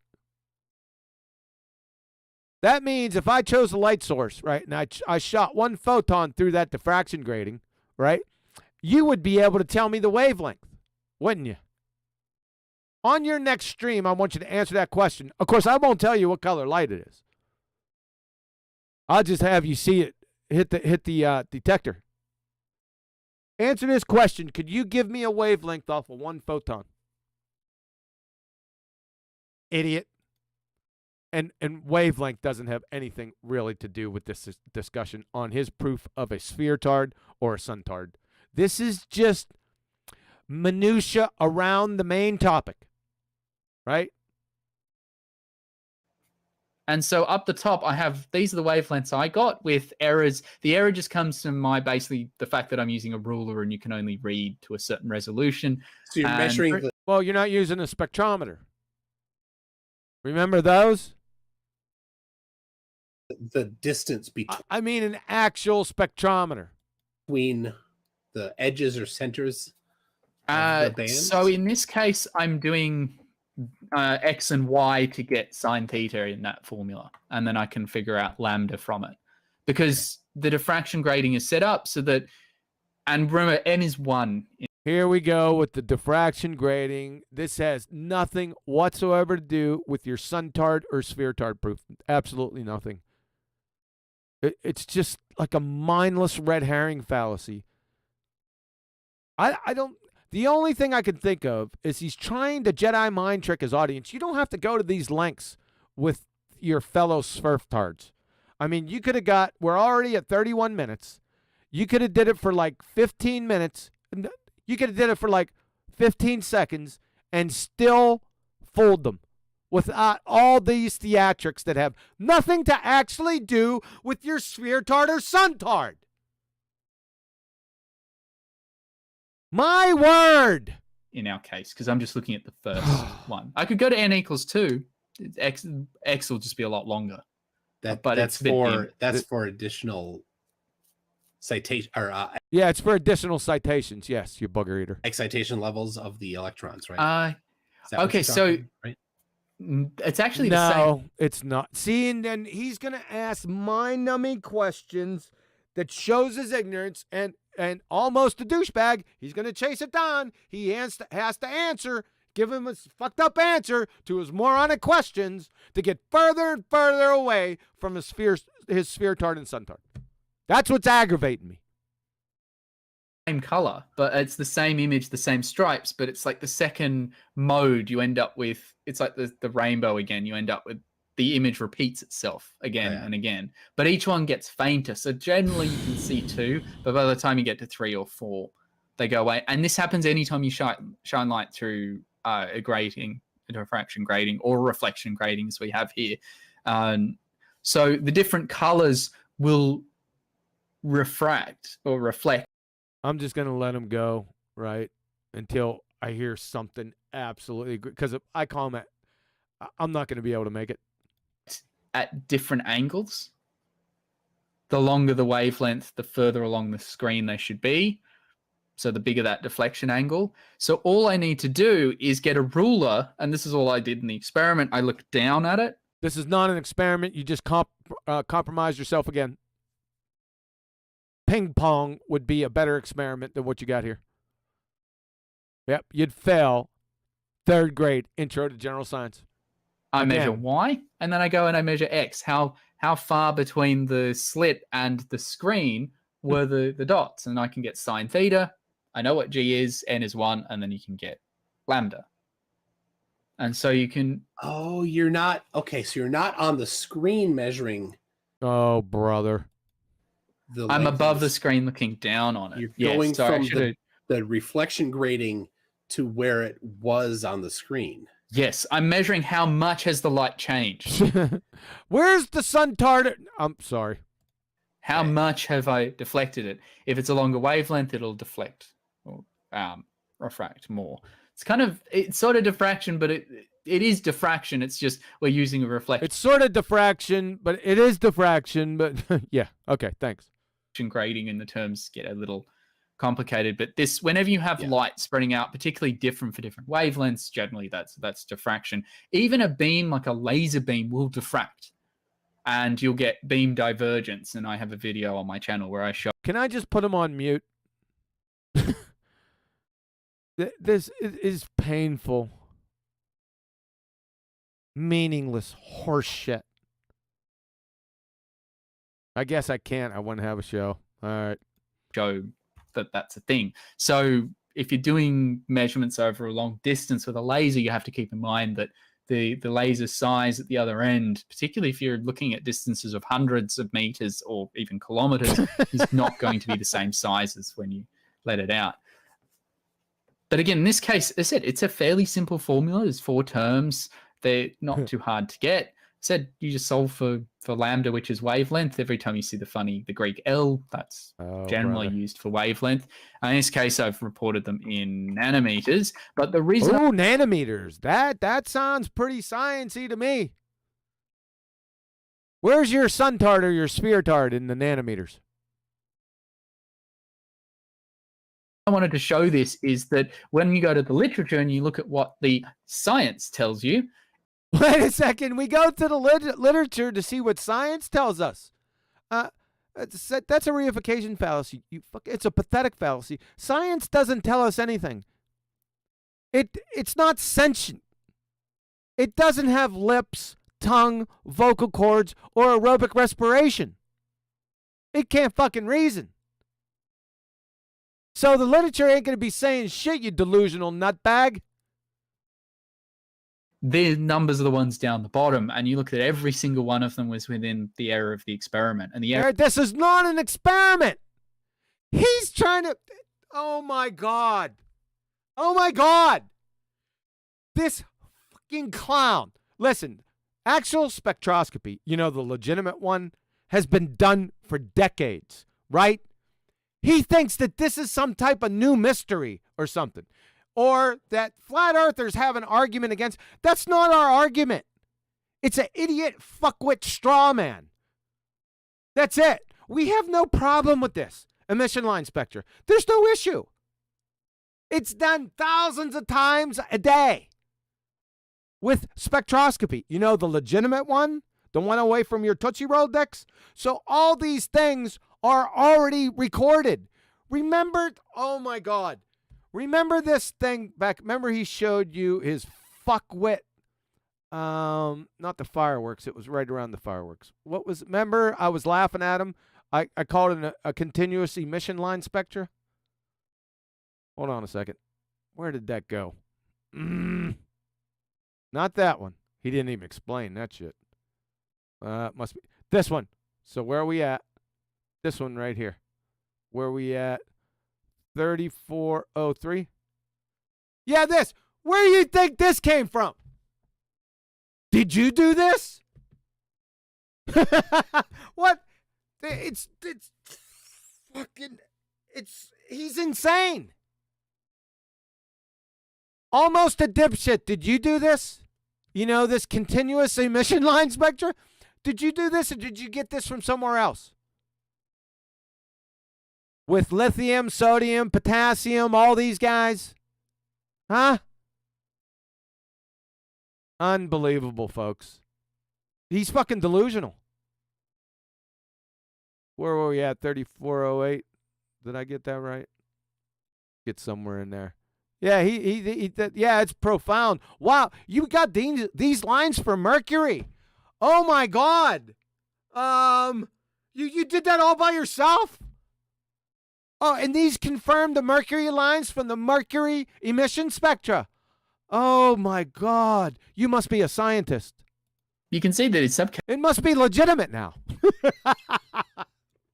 That means if I chose a light source, right, and I shot 1 photon through that diffraction grating, right, you would be able to tell me the wavelength, wouldn't you? On your next stream, I want you to answer that question. Of course, I won't tell you what color light it is. I'll just have you see it hit the detector. Answer this question. Could you give me a wavelength off of 1 photon? Idiot. And wavelength doesn't have anything really to do with this discussion on his proof of a sphere-tard or a sun-tard. This is just minutia around the main topic, right? And so up the top, I have, these are the wavelengths I got with errors. The error just comes from basically the fact that I'm using a ruler and you can only read to a certain resolution. So you're measuring Well, you're not using a spectrometer. Remember those? The distance between. I mean an actual spectrometer. Between the edges or centers of the bands? So in this case, I'm doing X and Y to get sine theta in that formula. And then I can figure out lambda from it. Because the diffraction grating is set up so that, and remember, n is 1. Here we go with the diffraction grating. This has nothing whatsoever to do with your sun-tard or sphere-tard proof. Absolutely nothing. It's just like a mindless red herring fallacy. I don't. The only thing I can think of is he's trying to Jedi mind trick his audience. You don't have to go to these lengths with your fellow sphere-tards. I mean, you could have got. We're already at 31 minutes. You could have did it for like 15 minutes. You could have did it for like 15 seconds and still fooled them without all these theatrics that have nothing to actually do with your sphere-tard or sun-tard. My word! In our case, because I'm just looking at the first one. I could go to n equals 2. X will just be a lot longer. That's for additional citation or yeah, it's for additional citations. Yes, you bugger eater. excitation levels of the electrons, right? Okay, so right? it's actually the same. No, it's not. See, and then he's going to ask mind-numbing questions that shows his ignorance, and almost a douchebag. He's going to chase it down. He has to answer, give him a fucked up answer to his moronic questions to get further and further away from his sphere-tard and sun-tard. That's what's aggravating me. Same color, but it's the same image, the same stripes, but it's like the second mode you end up with. It's like the rainbow again. You end up with the image repeats itself again and again, but each one gets fainter. So generally you can see 2, but by the time you get to 3 or 4, they go away. And this happens anytime you shine light through a grating, a diffraction grating, or reflection grating, as we have here. So the different colors will refract or reflect. I'm just going to let him go, right, until I hear something absolutely good. Because if I call him at, I'm not going to be able to make it. At different angles. The longer the wavelength, the further along the screen they should be. So the bigger that deflection angle. So all I need to do is get a ruler, and this is all I did in the experiment. I looked down at it. This is not an experiment. You just compromise yourself again. Ping pong would be a better experiment than what you got here. Yep, you'd fail 3rd grade intro to general science. I measure Y, and then I go and I measure X. How far between the slit and the screen were the dots? And I can get sine theta. I know what G is, N is 1, and then you can get lambda. And so you can... Oh, you're not... Okay, so you're not on the screen measuring... Oh, brother. I'm above the screen looking down on it. You're going from the reflection grating to where it was on the screen. Yes, I'm measuring how much has the light changed. Where's the sun target? I'm sorry. How much have I deflected it? If it's a longer wavelength, it'll deflect or refract more. It's sort of diffraction, but it is diffraction. It's just we're using a reflection. It's sort of diffraction, but it is diffraction. But yeah, okay, thanks. Grading and the terms get a little complicated, but this, whenever you have light spreading out, particularly different for different wavelengths, generally that's diffraction. Even a beam like a laser beam will diffract, and you'll get beam divergence. And I have a video on my channel where I show. Can I just put him on mute? This is painful, meaningless horse shit. I guess I can't. I wouldn't have a show. All right. Show that's a thing. So if you're doing measurements over a long distance with a laser, you have to keep in mind that the laser size at the other end, particularly if you're looking at distances of hundreds of meters or even kilometers, is not going to be the same size as when you let it out. But again, in this case, as I said, it's a fairly simple formula. There's 4 terms. They're not too hard to get. Said you just solve for lambda, which is wavelength. Every time you see the Greek L, that's generally used for wavelength. In this case, I've reported them in nanometers. But the reason... Oh, nanometers. That sounds pretty sciencey to me. Where's your sun tart or your sphere tart in the nanometers? I wanted to show this is that when you go to the literature and you look at what the science tells you... Wait a second. We go to the literature to see what science tells us. That's a reification fallacy. It's a pathetic fallacy. Science doesn't tell us anything. It's not sentient. It doesn't have lips, tongue, vocal cords, or aerobic respiration. It can't fucking reason. So the literature ain't going to be saying shit, you delusional nutbag. The numbers are the ones down the bottom, and you look at every single one of them was within the error of the experiment. And the error... This is not an experiment. He's trying to... Oh, my God. Oh, my God. This fucking clown. Listen, actual spectroscopy, the legitimate one, has been done for decades, right? He thinks that this is some type of new mystery or something. Or that flat earthers have an argument against. That's not our argument. It's an idiot fuckwit straw man. That's it. We have no problem with this emission line spectra. There's no issue. It's done thousands of times a day with spectroscopy. The legitimate one, the one away from your Tootsie Roll decks. So all these things are already recorded. Remember, oh my God. Remember this thing back, remember he showed you his fuckwit, not the fireworks, it was right around the fireworks. Remember I was laughing at him I called it a continuous emission line spectra. Hold on a second. Where did that go? Not that one. He didn't even explain that shit. Must be this one. So where are we at? This one right here. Where are we at? 3403. Yeah, this. Where do you think this came from? Did you do this? What? It's fucking, he's insane. Almost a dipshit. Did you do this? You know, this continuous emission line spectra? Did you do this, or did you get this from somewhere else? With lithium, sodium, potassium, all these guys? Huh? Unbelievable, folks. He's fucking delusional. Where were we at? 3408. Did I get that right? Get somewhere in there. Yeah, yeah, it's profound. Wow, you got these lines for Mercury. Oh my God. You did that all by yourself? Oh, and these confirm the Mercury lines from the Mercury emission spectra. Oh my God. You must be a scientist. You can see that it's It must be legitimate now.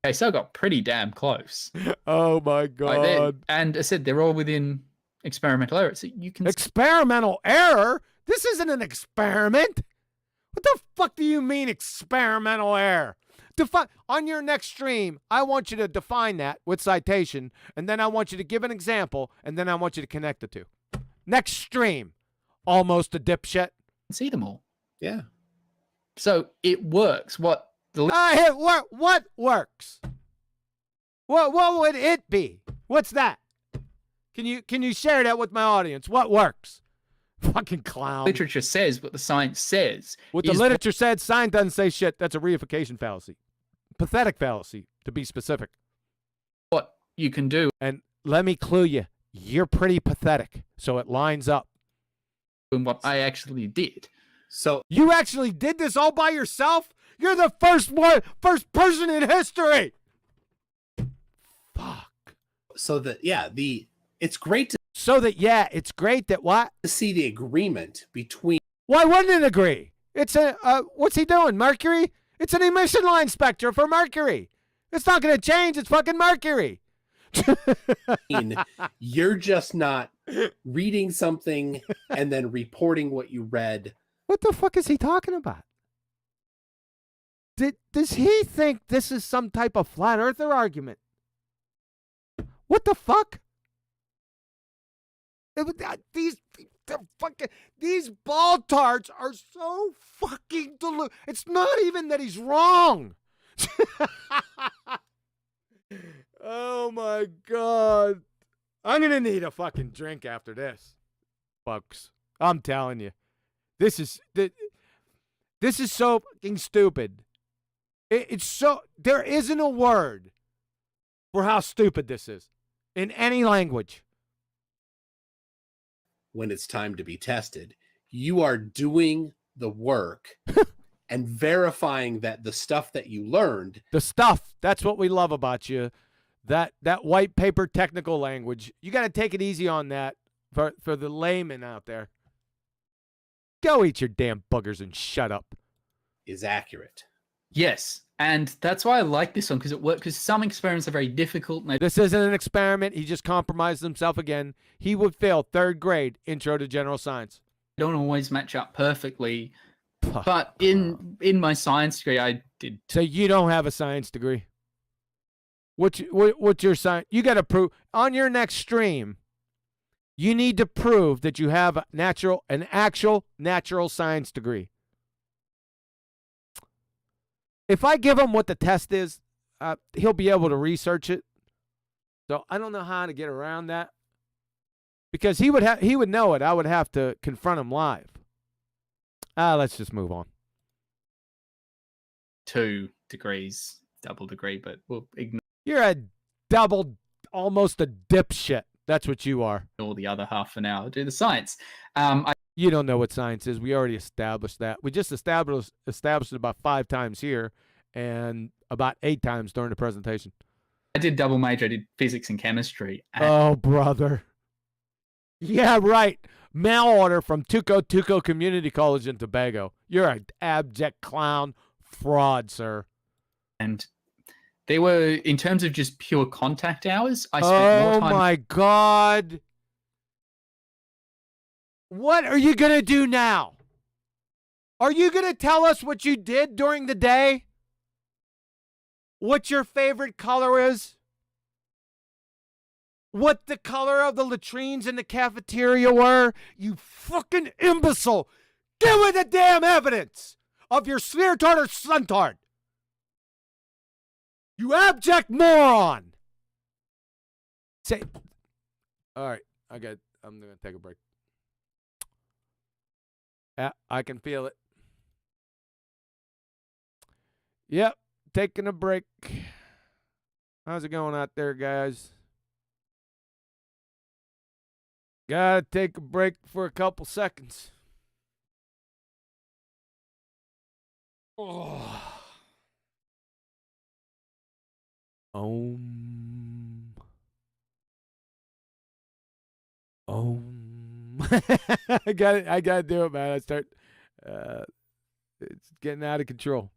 Okay, so I got pretty damn close. Oh my God. And I said they're all within experimental error. So you can experimental error? This isn't an experiment. What the fuck do you mean experimental error? On your next stream, I want you to define that with citation, and then I want you to give an example, and then I want you to connect the two. Next stream. Almost a dipshit. see them all. Yeah. So it works. What works? What would it be? What's that? Can you share that with my audience? What works? Fucking clown. literature says, what the science says. What the literature said, science doesn't say shit. That's a reification fallacy. Pathetic fallacy, to be specific. What you can do. And let me clue you. You're pretty pathetic. So it lines up. And what I actually did. So you actually did this all by yourself? You're the first person in history. Fuck. So that, yeah, it's great to it's great that what? see the agreement between. Why wouldn't it agree? It's what's he doing? Mercury? It's an emission line spectra for Mercury. It's not going to change. It's fucking Mercury. You're just not reading something and then reporting what you read. What the fuck is he talking about? Does he think this is some type of flat earther argument? What the fuck? These ball tarts are so fucking deluded. It's not even that he's wrong. Oh my God. I'm going to need a fucking drink after this, folks. I'm telling you. This is so fucking stupid. It's so, there isn't a word for how stupid this is in any language. When it's time to be tested, you are doing the work and verifying that the stuff that you learned. That's what we love about you. That white paper technical language. You got to take it easy on that for the layman out there. Go eat your damn boogers and shut up. Is accurate. Yes. And that's why I like this one, because it works. Because some experiments are very difficult. And this isn't an experiment. He just compromised himself again. He would fail 3rd grade Intro to General Science. They don't always match up perfectly. But in my science degree, I did. So you don't have a science degree? What's your science? You got to prove on your next stream. You need to prove that you have an actual natural science degree. If I give him what the test is, he'll be able to research it. So I don't know how to get around that. Because he would know it. I would have to confront him live. Let's just move on. 2 degrees, double degree, but we'll ignore. You're almost a dipshit. That's what you are. All the other half an hour. Do the science. You don't know what science is. We already established that. We just established it about 5 times here, and about 8 times during the presentation. I did double major. I did physics and chemistry. And Oh, brother. Yeah, right. Mail order from Tuco Community College in Tobago. You're an abject clown fraud, sir. And they were, in terms of just pure contact hours, I spent more Oh, time. my God. What are you going to do now? Are you going to tell us what you did during the day? What your favorite color is? What the color of the latrines in the cafeteria were? You fucking imbecile. Give me the damn evidence of your smear-tard or sun-tard. You abject moron. Say, all right, I'm going to take a break. Yeah, I can feel it. Yep, taking a break. How's it going out there, guys? Gotta take a break for a couple seconds. Oh. Om. I gotta do it, man. It's getting out of control.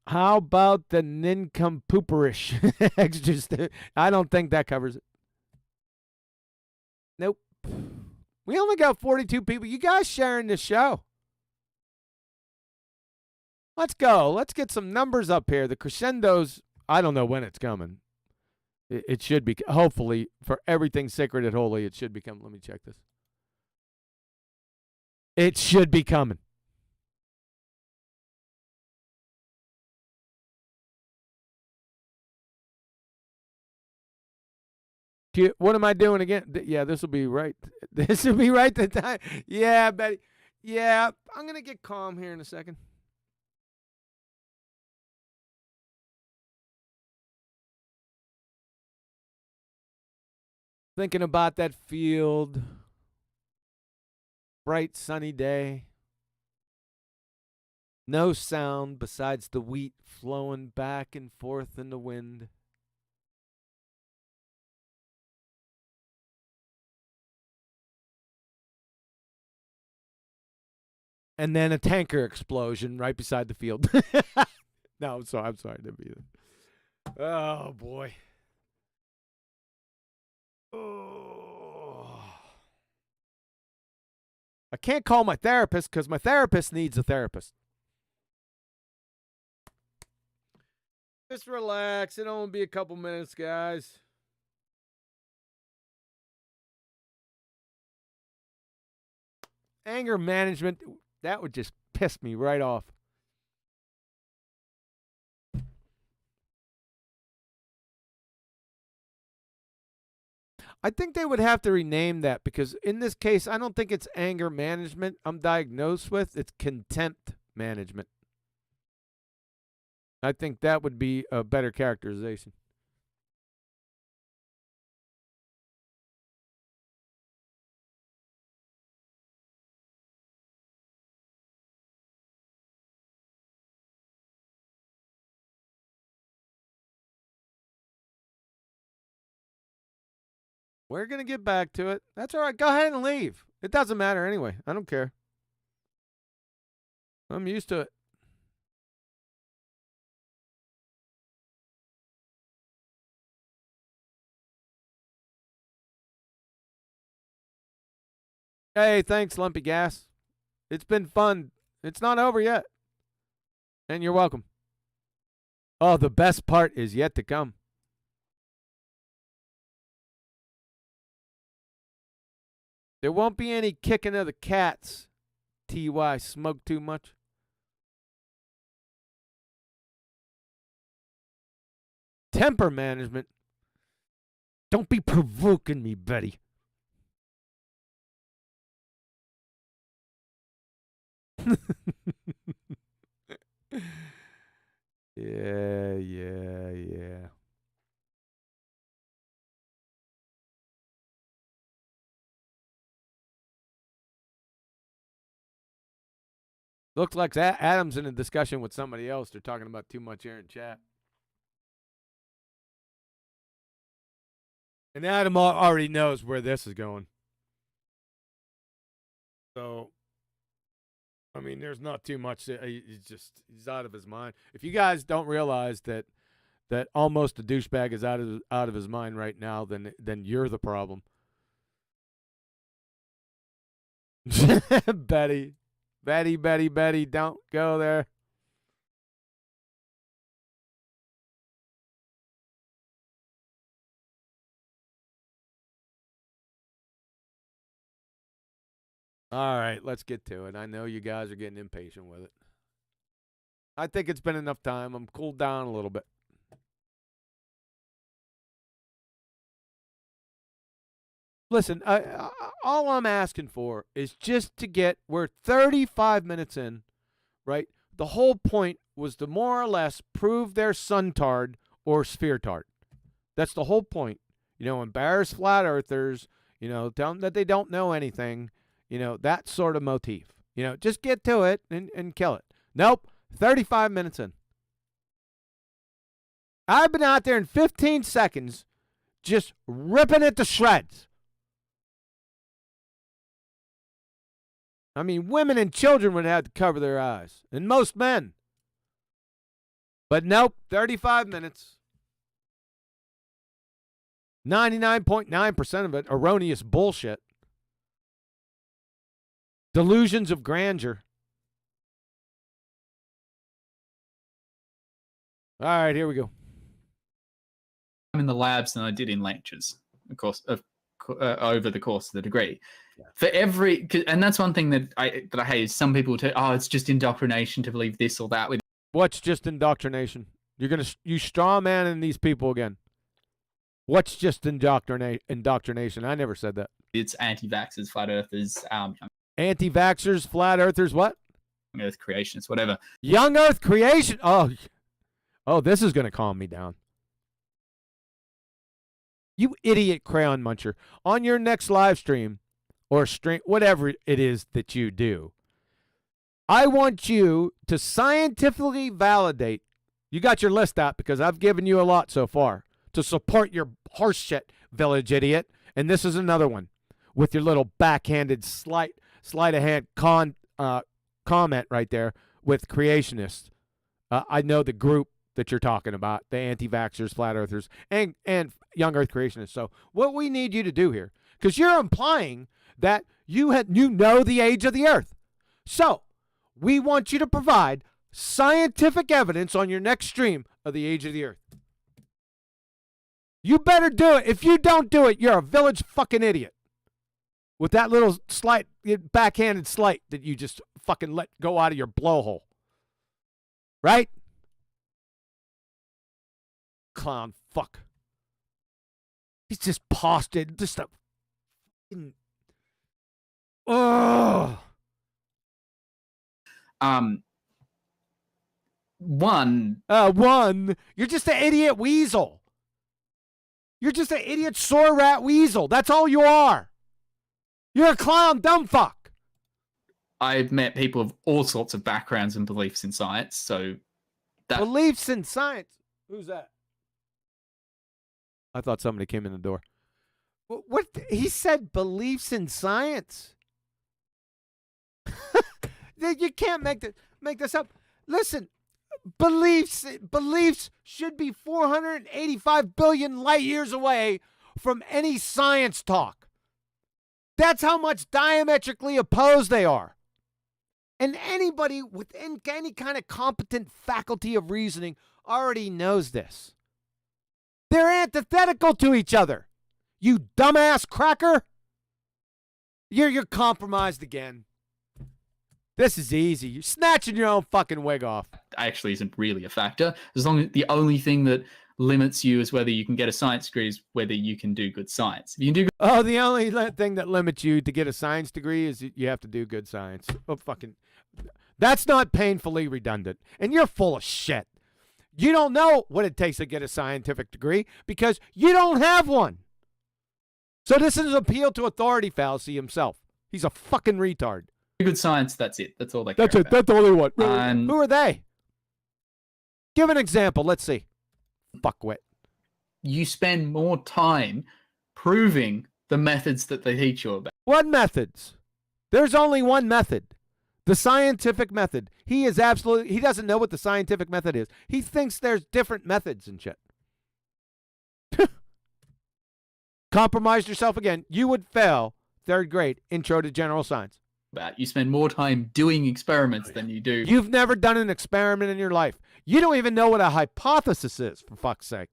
How about the nincompooperish extra? I don't think that covers it. Nope. We only got 42 people. You guys sharing this show. Let's go. Let's get some numbers up here. The crescendos, I don't know when it's coming. It should be, hopefully, for everything sacred and holy, it should be coming. Let me check this. It should be coming. What am I doing again? Yeah, this will be right. This will be right the time. Yeah, Betty. Yeah, I'm going to get calm here in a second. Thinking about that field. Bright sunny day. No sound besides the wheat flowing back and forth in the wind. And then a tanker explosion right beside the field. No, I'm sorry. I'm sorry. Didn't mean it. Oh, boy. Oh. I can't call my therapist because my therapist needs a therapist. Just relax. It'll only be a couple minutes, guys. Anger management, that would just piss me right off. I think they would have to rename that because in this case, I don't think it's anger management I'm diagnosed with. It's contempt management. I think that would be a better characterization. We're going to get back to it. That's all right. Go ahead and leave. It doesn't matter anyway. I don't care. I'm used to it. Hey, thanks, Lumpy Gas. It's been fun. It's not over yet. And you're welcome. Oh, the best part is yet to come. There won't be any kicking of the cats. TY, smoke too much. Temper management. Don't be provoking me, Betty. Yeah. Looks like Adam's in a discussion with somebody else. They're talking about too much here in chat. And Adam already knows where this is going. So, I mean, there's not too much. He's out of his mind. If you guys don't realize that almost a douchebag is out of his mind right now, then you're the problem. Betty, don't go there. All right, let's get to it. I know you guys are getting impatient with it. I think it's been enough time. I'm cooled down a little bit. Listen, all I'm asking for is just to get, we're 35 minutes in, right? The whole point was to more or less prove they're suntard or spheretard. That's the whole point. You know, embarrass flat earthers, you know, tell them that they don't know anything, you know, that sort of motif. You know, just get to it and kill it. Nope, 35 minutes in. I've been out there in 15 seconds just ripping it to shreds. I mean, women and children would have to cover their eyes, and most men. But nope, 35 minutes. 99.9% of it erroneous bullshit. Delusions of grandeur. All right, here we go. In the labs than I did in lectures, of course, over the course of the degree. Yeah. For every, and that's one thing that I hate is some people it's just indoctrination to believe this or that. What's just indoctrination? You straw man in these people again. What's just indoctrination? I never said that. It's anti-vaxxers, flat earthers, anti-vaxxers, flat earthers, what? Young Earth creationists, whatever. Young Earth creation. Oh, this is going to calm me down. You idiot crayon muncher. On your next live stream or stream, whatever it is that you do, I want you to scientifically validate. You got your list out because I've given you a lot so far to support your horseshit, village idiot. And this is another one with your little backhanded sleight of hand comment right there with creationists. I know the group that you're talking about, the anti-vaxxers, flat earthers, and young earth creationists. So what we need you to do here, because you're implying that you know the age of the earth. So we want you to provide scientific evidence on your next stream of the age of the earth. You better do it. If you don't do it, you're a village fucking idiot. With that little backhanded slight that you just fucking let go out of your blowhole. Right? Clown fuck. He's just posted. Just a fucking. Ugh. One. You're just an idiot weasel. You're just an idiot sore rat weasel. That's all you are. You're a clown dumb fuck. I've met people of all sorts of backgrounds and beliefs in science, so that beliefs in science. Who's that? I thought somebody came in the door. What he said? Beliefs in science. You can't make this up. Listen, beliefs should be 485 billion light years away from any science talk. That's how much diametrically opposed they are. And anybody with any kind of competent faculty of reasoning already knows this. They're antithetical to each other. You dumbass cracker. You're compromised again. This is easy. You're snatching your own fucking wig off. Actually isn't really a factor. As long as the only thing that limits you is whether you can get a science degree is whether you can do good science. If you can do the only thing that limits you to get a science degree is you have to do good science. Oh, fucking. That's not painfully redundant. And you're full of shit. You don't know what it takes to get a scientific degree because you don't have one. So this is an appeal to authority fallacy himself. He's a fucking retard. Good science, that's it. That's all they That's care it. about. That's the only one. And- Who are they? Give an example. Let's see. Fuckwit. You spend more time proving the methods that they teach you about. What methods? There's only one method. The scientific method. He doesn't know what the scientific method is. He thinks there's different methods and shit. Compromised yourself again. You would fail 3rd grade intro to general science. You spend more time doing experiments than you do. You've never done an experiment in your life. You don't even know what a hypothesis is, for fuck's sake.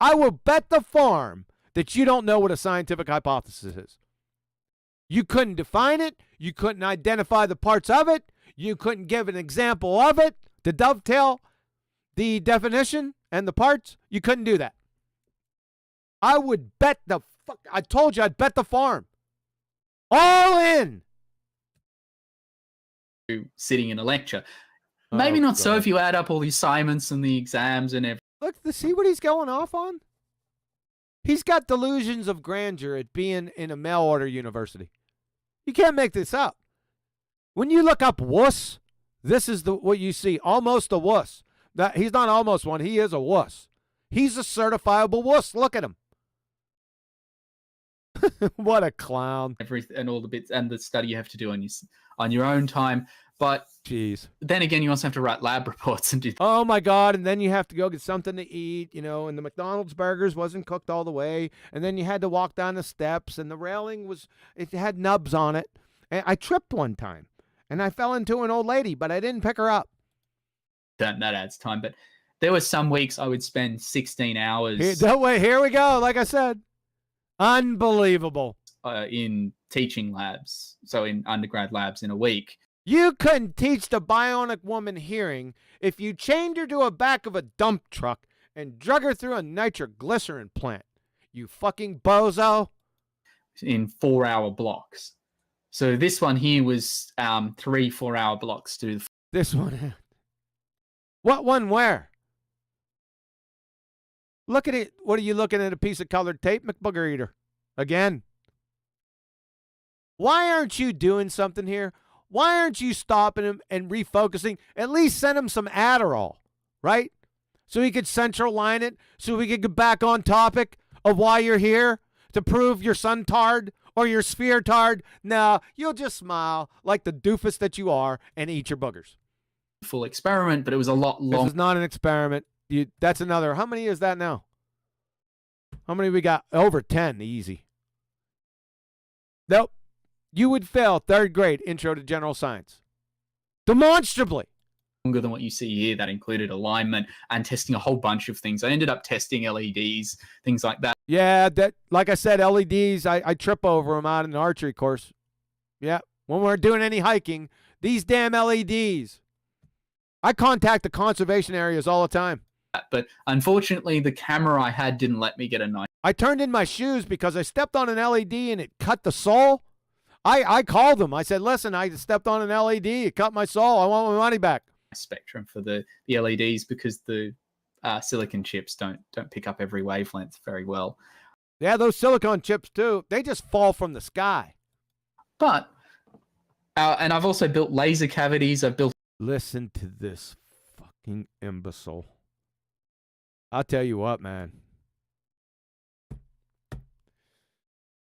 I will bet the farm that you don't know what a scientific hypothesis is. You couldn't define it. You couldn't identify the parts of it. You couldn't give an example of it to dovetail the definition and the parts. You couldn't do that. I would bet the fuck. I told you I'd bet the farm. All in. Sitting in a lecture. Maybe not so God. if you add up all the assignments and the exams and everything. Look, see what he's going off on? He's got delusions of grandeur at being in a mail order university. You can't make this up. When you look up wuss, this is what you see. Almost a wuss. He's not almost one. He is a wuss. He's a certifiable wuss. Look at him. What a clown. And all the bits and the study you have to do on your own time. But Jeez. then again, you also have to write lab reports and do. Oh my God. And then you have to go get something to eat, and the McDonald's burgers wasn't cooked all the way. And then you had to walk down the steps and the railing it had nubs on it. And I tripped one time and I fell into an old lady, but I didn't pick her up. That adds time. But there were some weeks I would spend 16 hours Here we go. Like I said, unbelievable. In teaching labs. So in undergrad labs in a week. You couldn't teach the bionic woman hearing if you chained her to a back of a dump truck and drug her through a nitroglycerin plant. You fucking bozo. In 4-hour blocks. So this one here was 3 4-hour blocks to do. This one. What one where? Look at it. What are you looking at? A piece of colored tape, McBooger Eater? Again. Why aren't you doing something here? Why aren't you stopping him and refocusing? At least send him some Adderall, right? So he could central line it, so we could get back on topic of why you're here, to prove you're suntard or you're sphere-tard. No, you'll just smile like the doofus that you are and eat your boogers. Full experiment, but it was a lot This longer. is not an experiment. That's another. How many is that now? How many we got? Over 10, easy. Nope. You would fail 3rd grade intro to general science. Demonstrably. Longer than what you see here. That included alignment and testing a whole bunch of things. I ended up testing LEDs, things like that. Yeah, that, like I said, LEDs, I trip over them out in the archery course. Yeah, when we're doing any hiking, these damn LEDs. I contact the conservation areas all the time. But unfortunately, the camera I had didn't let me get a nice. I turned in my shoes because I stepped on an LED and it cut the sole. I called them. I said, listen, I stepped on an LED. It cut my sole. I want my money back. Spectrum for the LEDs because the silicon chips don't pick up every wavelength very well. Yeah, those silicone chips too. They just fall from the sky. But and I've also built laser cavities. I've built. Listen to this fucking imbecile. I'll tell you what, man.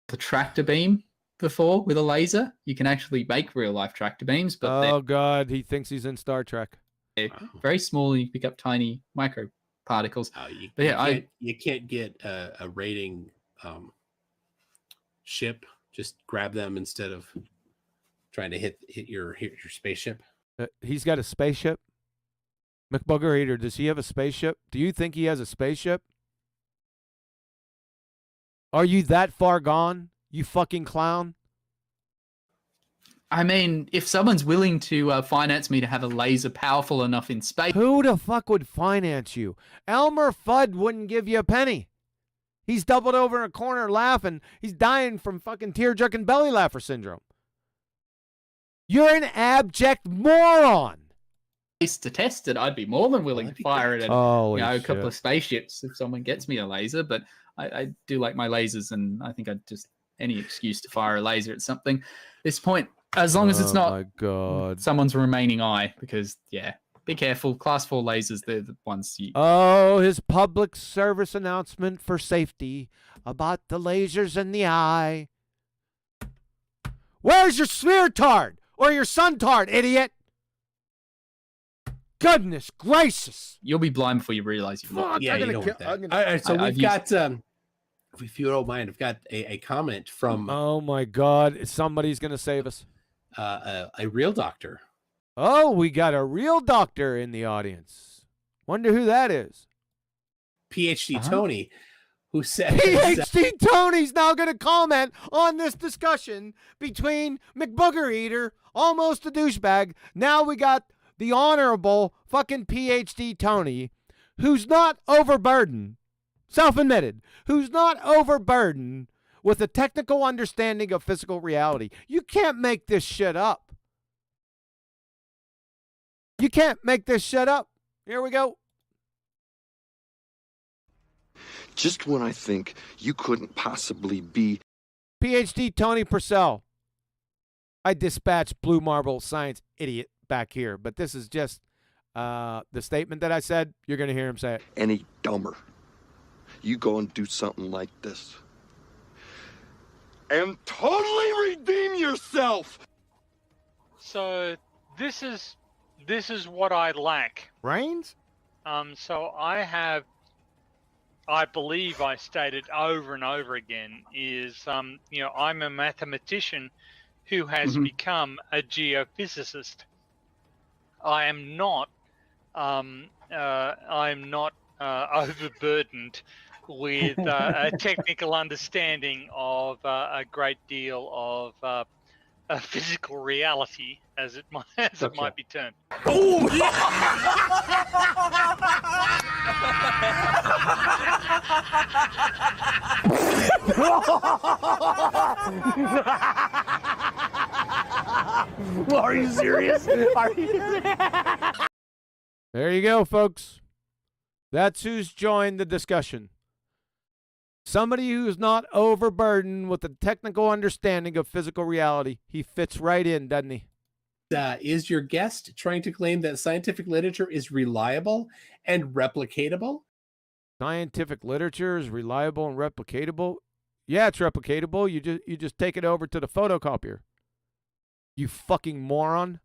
The tractor beam before with a laser. You can actually make real life tractor beams, but Oh God, he thinks he's in Star Trek. they're very small. You pick up tiny micro particles. But yeah, you can't get a rating ship. Just grab them instead of trying to hit your spaceship. He's got a spaceship. McBooger Eater, does he have a spaceship? Do you think he has a spaceship? Are you that far gone, you fucking clown? I mean, if someone's willing to finance me to have a laser powerful enough in space. Who the fuck would finance you? Elmer Fudd wouldn't give you a penny. He's doubled over in a corner laughing. He's dying from fucking tear-jerking belly laugher syndrome. You're an abject moron. To test it, I'd be more than willing to fire it at a couple of spaceships if someone gets me a laser. But I do like my lasers, and I think I'd just any excuse to fire a laser at something. At this point, As long as it's Oh not my God. someone's remaining eye, because yeah, be careful. Class 4 lasers, they're the ones you. Oh, his public service announcement for safety about the lasers in the eye. Where's your sphere-tard or your sun-tard, idiot? Goodness gracious. You'll be blind before you realize you've looked. Fuck, Yeah, I'm you gonna don't kill- want that. I'm gonna- All right, so I've we've got, if you don't mind, I've got a comment from Oh my God, somebody's gonna save us. a real doctor. Oh, we got a real doctor in the audience. Wonder who that is. PhD Uh-huh. Tony, who says PhD Tony's now going to comment on this discussion between McBooger Eater, almost a douchebag. Now we got the honorable fucking PhD Tony, who's not overburdened, self-admitted, who's not overburdened with a technical understanding of physical reality. You can't make this shit up. You can't make this shit up. Here we go. Just when I think you couldn't possibly be. PhD Tony Purcell. I dispatched Blue Marble Science idiot back here, but this is just the statement that I said. You're going to hear him say it. Any dumber. You go and do something like this. And totally redeem yourself! So this is what I lack. Brains? So I believe I stated over and over again is, I'm a mathematician who has become a geophysicist. I am not overburdened with a technical understanding of a great deal of physical reality, as it might be termed. Are you serious? Are you? There you go, folks. That's who's joined the discussion. Somebody who's not overburdened with a technical understanding of physical reality. He fits right in, doesn't he? Is your guest trying to claim that scientific literature is reliable and replicatable? Scientific literature is reliable and replicatable. Yeah, it's replicatable. You just take it over to the photocopier. You fucking moron.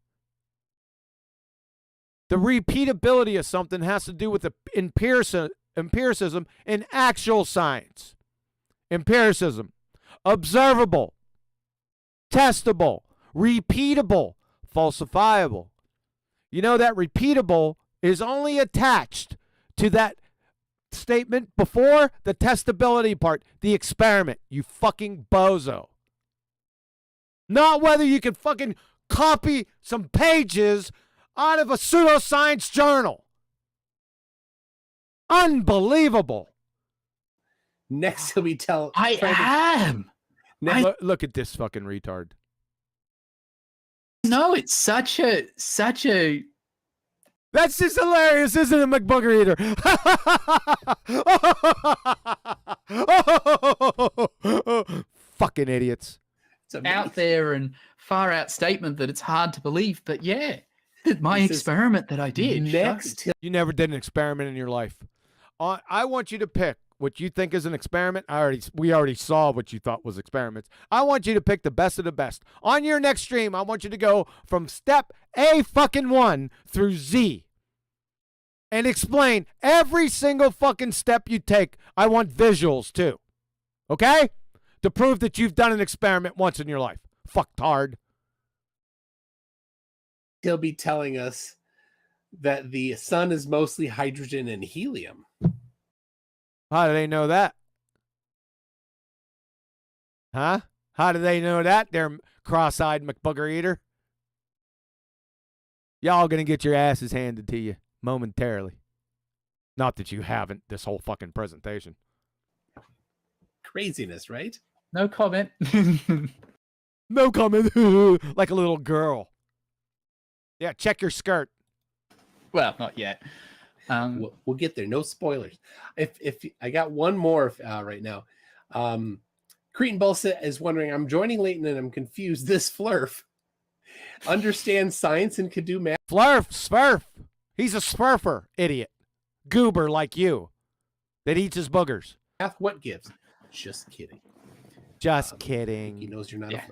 The repeatability of something has to do with the empiricism in actual science. Empiricism. Observable. Testable. Repeatable. Falsifiable. You know that repeatable is only attached to that statement before the testability part, the experiment, you fucking bozo. Not whether you can fucking copy some pages out of a pseudoscience journal. Unbelievable. Next, he'll be I am. Look at this fucking retard. No, it's such a. That's just hilarious, isn't it, McBooger Eater? Fucking idiots. Out there and far out statement that it's hard to believe, but yeah, my This is experiment that I did. Next, You never did an experiment in your life. I want you to pick what you think is an experiment. We already saw what you thought was experiments. I want you to pick the best of the best. On your next stream, I want you to go from step A1 through Z and explain every single fucking step you take. I want visuals too. Okay? To prove that you've done an experiment once in your life. Fucktard. he'll be telling us that the sun is mostly hydrogen and helium. How do they know that? Huh? How do they know that, there cross-eyed McBooger Eater? Y'all gonna get your asses handed to you momentarily. Not that you haven't this whole fucking presentation. Craziness, right? No comment. No comment. Like a little girl. Yeah, check your skirt. Well, not yet. We'll get there. No spoilers. If I got one more right now. Cretan Bullset is wondering, I'm joining Leighton and I'm confused. This flurf. understand science and could do math. Smurf. He's a smurfer, idiot. Goober like you that eats his boogers. What gives? Just kidding. Just kidding. He knows you're not Yeah.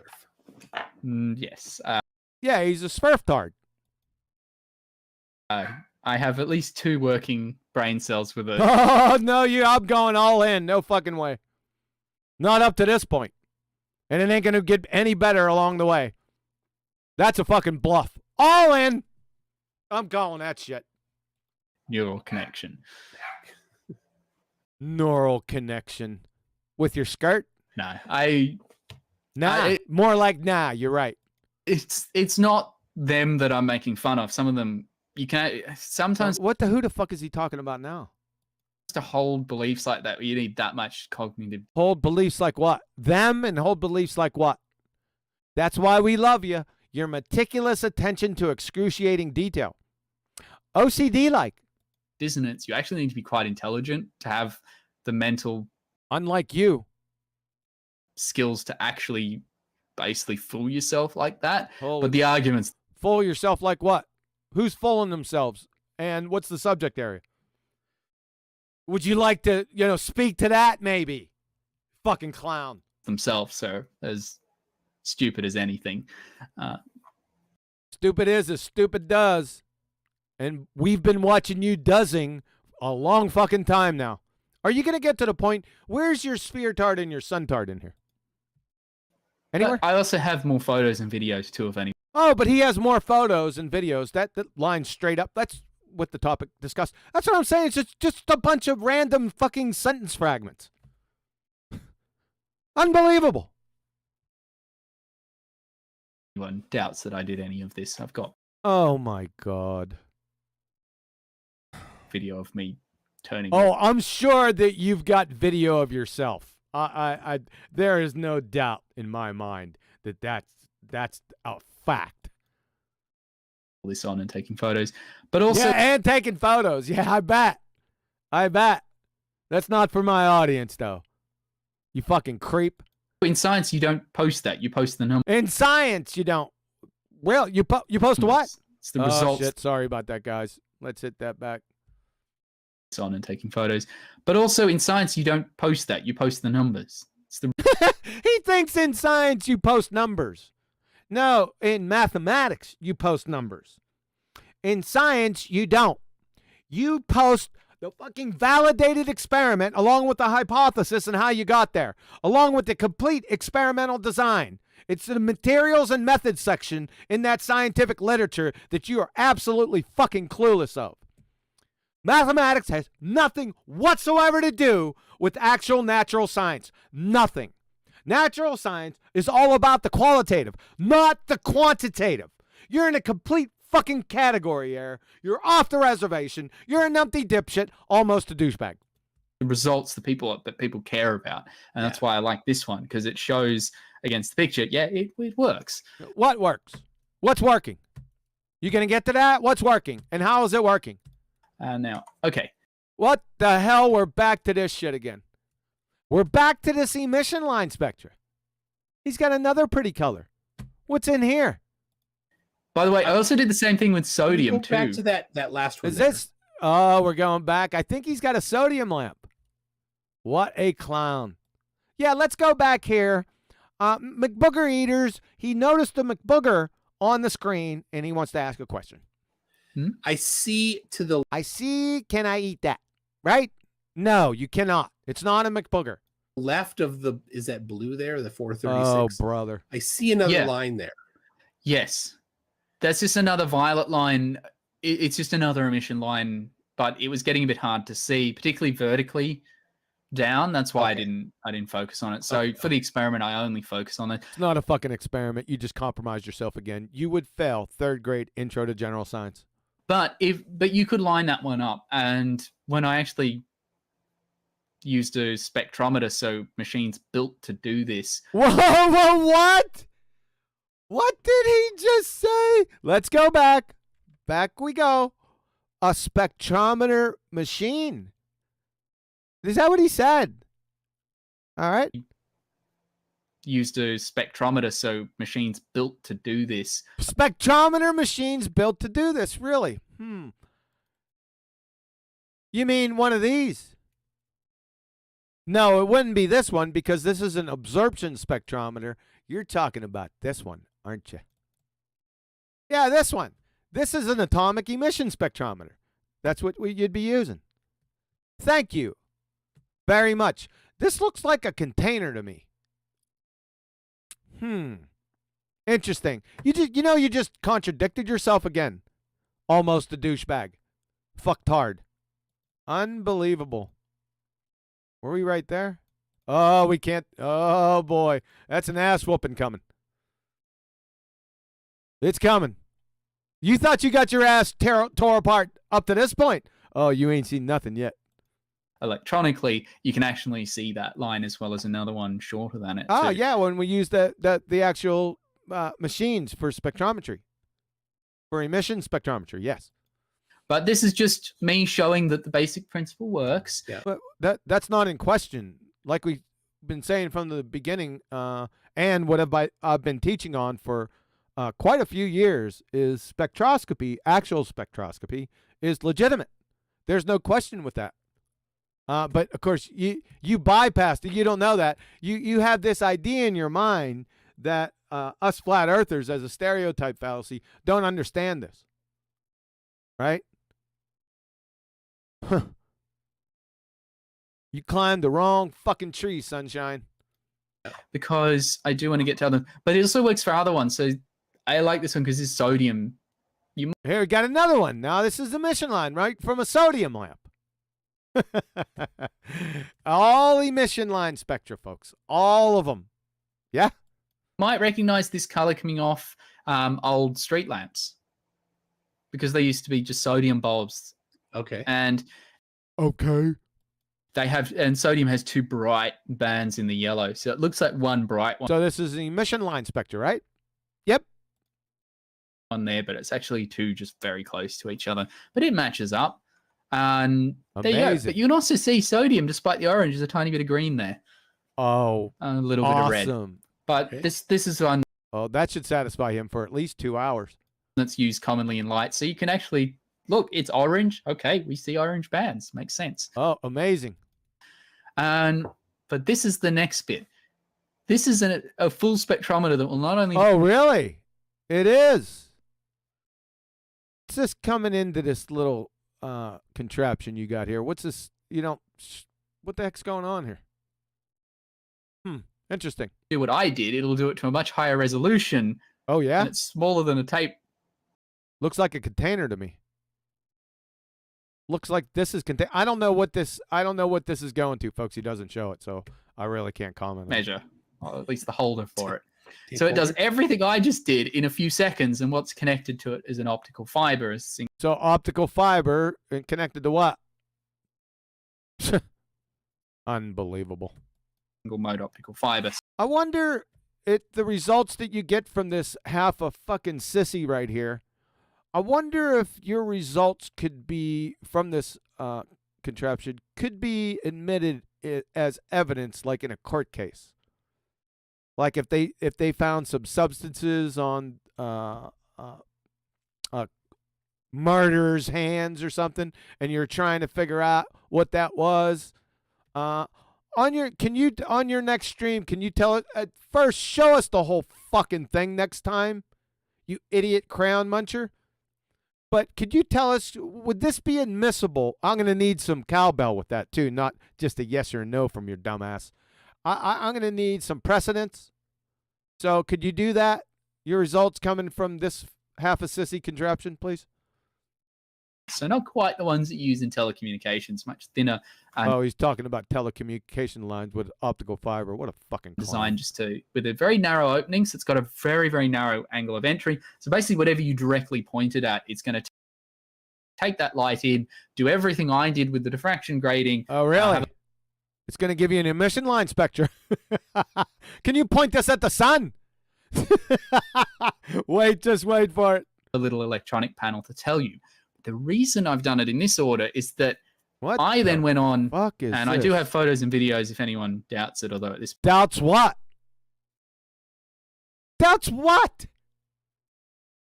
a Smurf. Yes. Yeah, he's a smurftard. I have at least 2 working brain cells with a. Oh, no, I'm going all in. No fucking way. Not up to this point. And it ain't going to get any better along the way. That's a fucking bluff. All in. I'm calling that shit. neural connection. Neural connection. With your skirt? No, Nah. More like nah, you're right. It's not them that I'm making fun of. Some of them you can sometimes Who the fuck is he talking about now? to hold beliefs like that, you need that much cognitive. Hold beliefs like what? Them and hold beliefs like what? That's why we love you. Your meticulous attention to excruciating detail. OCD like. Dissonance. You actually need to be quite intelligent to have the mental Unlike you. skills to actually basically fool yourself like that. Holy But the arguments, Fool yourself like what? Who's fooling themselves? And what's the subject area? Would you like to, speak to that maybe? Fucking clown. themselves are as stupid as anything. Stupid is as stupid does. And we've been watching you dozzing a long fucking time now. Are you going to get to the point? Where's your sphere tart and your sun tart in here? Anywhere? I also have more photos and videos too of any. Oh, but he has more photos and videos. That line's straight up. That's what the topic discussed. That's what I'm saying. It's just a bunch of random fucking sentence fragments. Unbelievable. Anyone doubts that I did any of this, I've got Oh, my God. video of me turning. Oh, I'm sure that you've got video of yourself. There is no doubt in my mind that that's a fact. This on and taking photos, but also Yeah, and taking photos. Yeah, I bet. That's not for my audience, though. You fucking creep. in science you don't post that. You post the numbers. In science, you don't. Well, you post what? It's the results Shit. Sorry about that, guys. Let's hit that back. on and taking photos. But also in science you don't post that. You post the numbers. It's the He thinks in science you post numbers. No, in mathematics you post numbers. In science you don't. You post the fucking validated experiment along with the hypothesis and how you got there, along with the complete experimental design. It's the materials and methods section in that scientific literature that you are absolutely fucking clueless of. Mathematics has nothing whatsoever to do with actual natural science. Nothing. Natural science is all about the qualitative, not the quantitative. You're in a complete fucking category here. You're off the reservation. You're a numpty dipshit, almost a douchebag. results that people care about. And that's why I like this one, because it shows against the picture. Yeah, it works. What works? What's working? You going to get to that? What's working? And how is it working? Now, okay. What the hell? We're back to this shit again. We're back to this emission line spectra. He's got another pretty color. What's in here? By the way, I also did the same thing with sodium too. Back to that last one. Is this? Oh, we're going back. I think he's got a sodium lamp. What a clown. Yeah, let's go back here. McBooger Eaters, he noticed the McBooger on the screen, and he wants to ask a question. I see to the I see, can I eat that? Right? No, you cannot. It's not a McBooger. left of the, is that blue there, the 436? Oh, brother. I see another Yeah. line there. Yes. That's just another violet line. It's just another emission line, but it was getting a bit hard to see, particularly vertically down. That's why Okay. I didn't focus on it. So for the experiment, I only focus on it. It's not a fucking experiment. You just compromised yourself again. You would fail third grade intro to general science. But you could line that one up. And when I actually used a spectrometer, so machines built to do this, Whoa, what? What did he just say? Let's go back. Back we go. A spectrometer machine. Is that what he said? All right. used a spectrometer, so machines built to do this. Spectrometer machines built to do this, really? You mean one of these? No, it wouldn't be this one because this is an absorption spectrometer. You're talking about this one, aren't you? Yeah, this one. This is an atomic emission spectrometer. That's what you'd be using. Thank you very much. This looks like a container to me. Interesting. You just contradicted yourself again. Almost a douchebag. Fucked hard. Unbelievable. Were we right there? Oh, we can't. Oh, boy. That's an ass whooping coming. It's coming. You thought you got your ass tore apart up to this point. Oh, you ain't seen nothing yet. Electronically, you can actually see that line as well as another one shorter than it. Oh, too. yeah, when we use the actual machines for spectrometry. For emission spectrometry, yes. But this is just me showing that the basic principle works. Yeah. But that's not in question. Like we've been saying from the beginning, and what I've been teaching on for quite a few years is spectroscopy, actual spectroscopy, is legitimate. There's no question with that. But of course, you bypassed it. You don't know that. You have this idea in your mind that us flat earthers, as a stereotype fallacy, don't understand this. Right? You climbed the wrong fucking tree, sunshine. Because I do want to get to other, but it also works for other ones. So I like this one because it's sodium. Here, we got another one. Now this is the emission line, right, from a sodium lamp. All emission line spectra, folks. All of them. Yeah? Might recognize this color coming off old street lamps because they used to be just sodium bulbs. Okay. And they have, and sodium has two bright bands in the yellow. So it looks like one bright one So this is the emission line spectra, right? Yep. on there, but it's actually two just very close to each other. But it matches up. And there you go. Amazing. But you can also see sodium, despite the orange, there's a tiny bit of green there. Oh, A little bit of red. awesome. But Okay. this is one Oh, that should satisfy him for at least 2 hours. that's used commonly in light. So you can actually, look, it's orange. Okay, we see orange bands. Makes sense. Oh, amazing. But this is the next bit. This is a full spectrometer that will not only... Oh, really? It is. What's this coming into this little contraption you got here? What's this? What the heck's going on here? Interesting. do what I did. It'll do it to a much higher resolution. Oh, yeah? And it's smaller than a tape. Looks like a container to me. Looks like this is I don't know what this is going to, folks. He doesn't show it, so I really can't comment on it. Measure, or at least the holder for it. So it does everything I just did in a few seconds, and what's connected to it is an optical fiber. So optical fiber and connected to what? Unbelievable. Single mode optical fiber. I wonder if the results that you get from this half a fucking sissy right here, I wonder if your results could be, from this contraption, could be admitted as evidence, like in a court case. Like if they found some substances on murderer's hands or something, and you're trying to figure out what that was. On your next stream, can you tell it at first? Show us the whole fucking thing next time, you idiot crown muncher. But could you tell us, would this be admissible? I'm going to need some cowbell with that too, not just a yes or no from your dumbass. I'm going to need some precedents. So could you do that? Your results coming from this half a sissy contraption, please. So not quite the ones that you use in telecommunications, much thinner. Oh, he's talking about telecommunication lines with optical fiber. What a fucking clown. Designed just with a very narrow opening, so it's got a very, very narrow angle of entry. So basically, whatever you directly pointed at, it's going to take that light in, do everything I did with the diffraction grading. Oh, really? It's going to give you an emission line spectra. Can you point this at the sun? Just wait for it. A little electronic panel to tell you. The reason I've done it in this order is that I then went on, and I do have photos and videos if anyone doubts it, although at this Doubts what? That's what?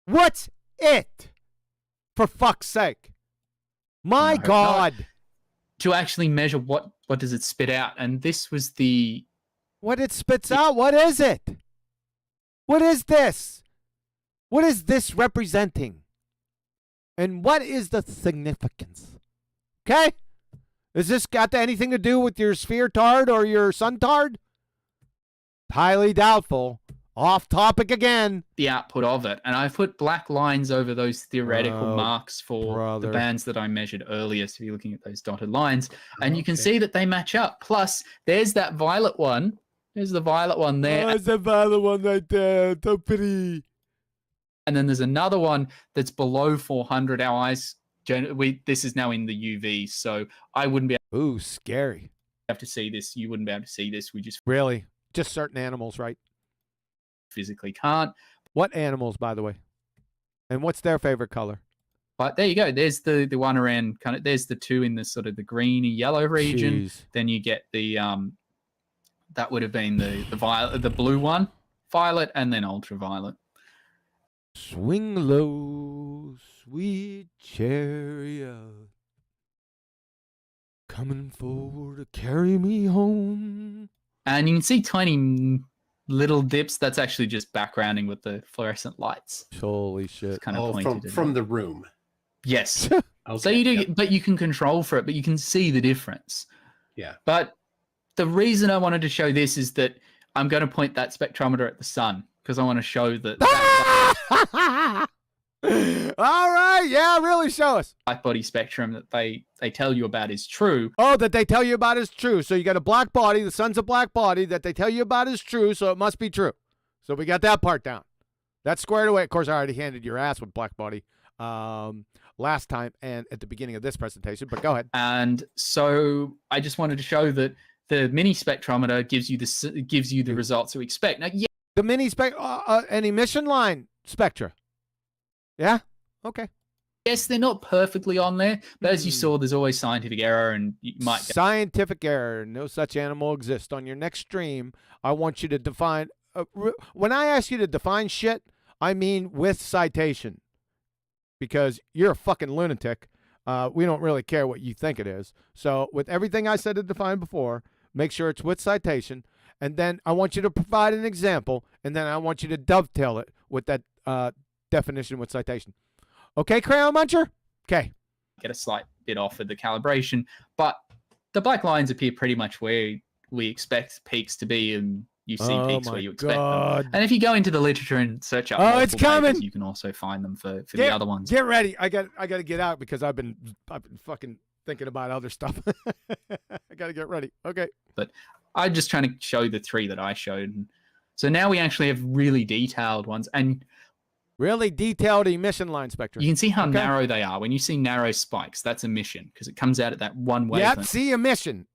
What's it? For fuck's sake. My No, God. To actually measure what does it spit out, and this was the What it spits out? What is it? What is this? What is this representing? And what is the significance? Okay? Is this got anything to do with your sphere tard or your sun tard? Highly doubtful. Off topic again. the output of it, and I've put black lines over those theoretical Oh, marks for brother. the bands that I measured earlier. So you're looking at those dotted lines, and you can Okay. see that they match up. Plus, there's that violet one. There's the violet one there. There's the violet one right there. So pretty. And then there's another one that's below 400. Our eyes, this is now in the UV, so I wouldn't be Ooh, scary. able to see this. You wouldn't be able to see this. We just Really? Just certain animals, right? physically can't. What animals, by the way? And what's their favorite color? But there you go. There's the one around kind of. There's the two in the sort of the greeny yellow region. Jeez. Then you get the that would have been the violet, the blue one, violet, and then ultraviolet. Swing low, sweet chariot, coming forward to carry me home. And you can see tiny little dips. That's actually just backgrounding with the fluorescent lights. Holy It's shit. kind of Oh, pointed from at the room. yes. Okay, So you do, yeah. but you can control for it, but you can see the difference. Yeah. But the reason I wanted to show this is that I'm going to point that spectrometer at the sun because I want to show that All right. Yeah, really show us. black body spectrum that they tell you about is true. Oh, that they tell you about is true. So you got a black body. The sun's a black body that they tell you about is true. So it must be true. So we got that part down. That's squared away. Of course, I already handed your ass with black body last time and at the beginning of this presentation. But go ahead. And so I just wanted to show that the mini spectrometer gives you the results you expect. Now, yeah, The mini an emission line spectra. Yeah. Okay. yes, they're not perfectly on there, but as you Hmm. saw, there's always scientific error, and you might get Scientific error. No such animal exists. On your next stream, I want you to define. When I ask you to define shit, I mean with citation, because you're a fucking lunatic. We don't really care what you think it is. So with everything I said to define before, make sure it's with citation, and then I want you to provide an example, and then I want you to dovetail it with that definition with citation. Okay, Crayon Muncher? Okay. a slight bit off of the calibration, but the black lines appear pretty much where we expect peaks to be, and you see Oh peaks my where you expect God. them. And if you go into the literature and search up, Oh, it's multiple papers, coming! you can also find them for the other ones. Get ready. I got to get out because I've been fucking thinking about other stuff. I got to get ready. Okay. I'm just trying to show the three that I showed. So now we actually have really detailed ones, and Really detailed emission line spectrum. you can see how Okay. narrow they are. When you see narrow spikes, that's emission because it comes out at that one Yep. wavelength. See emission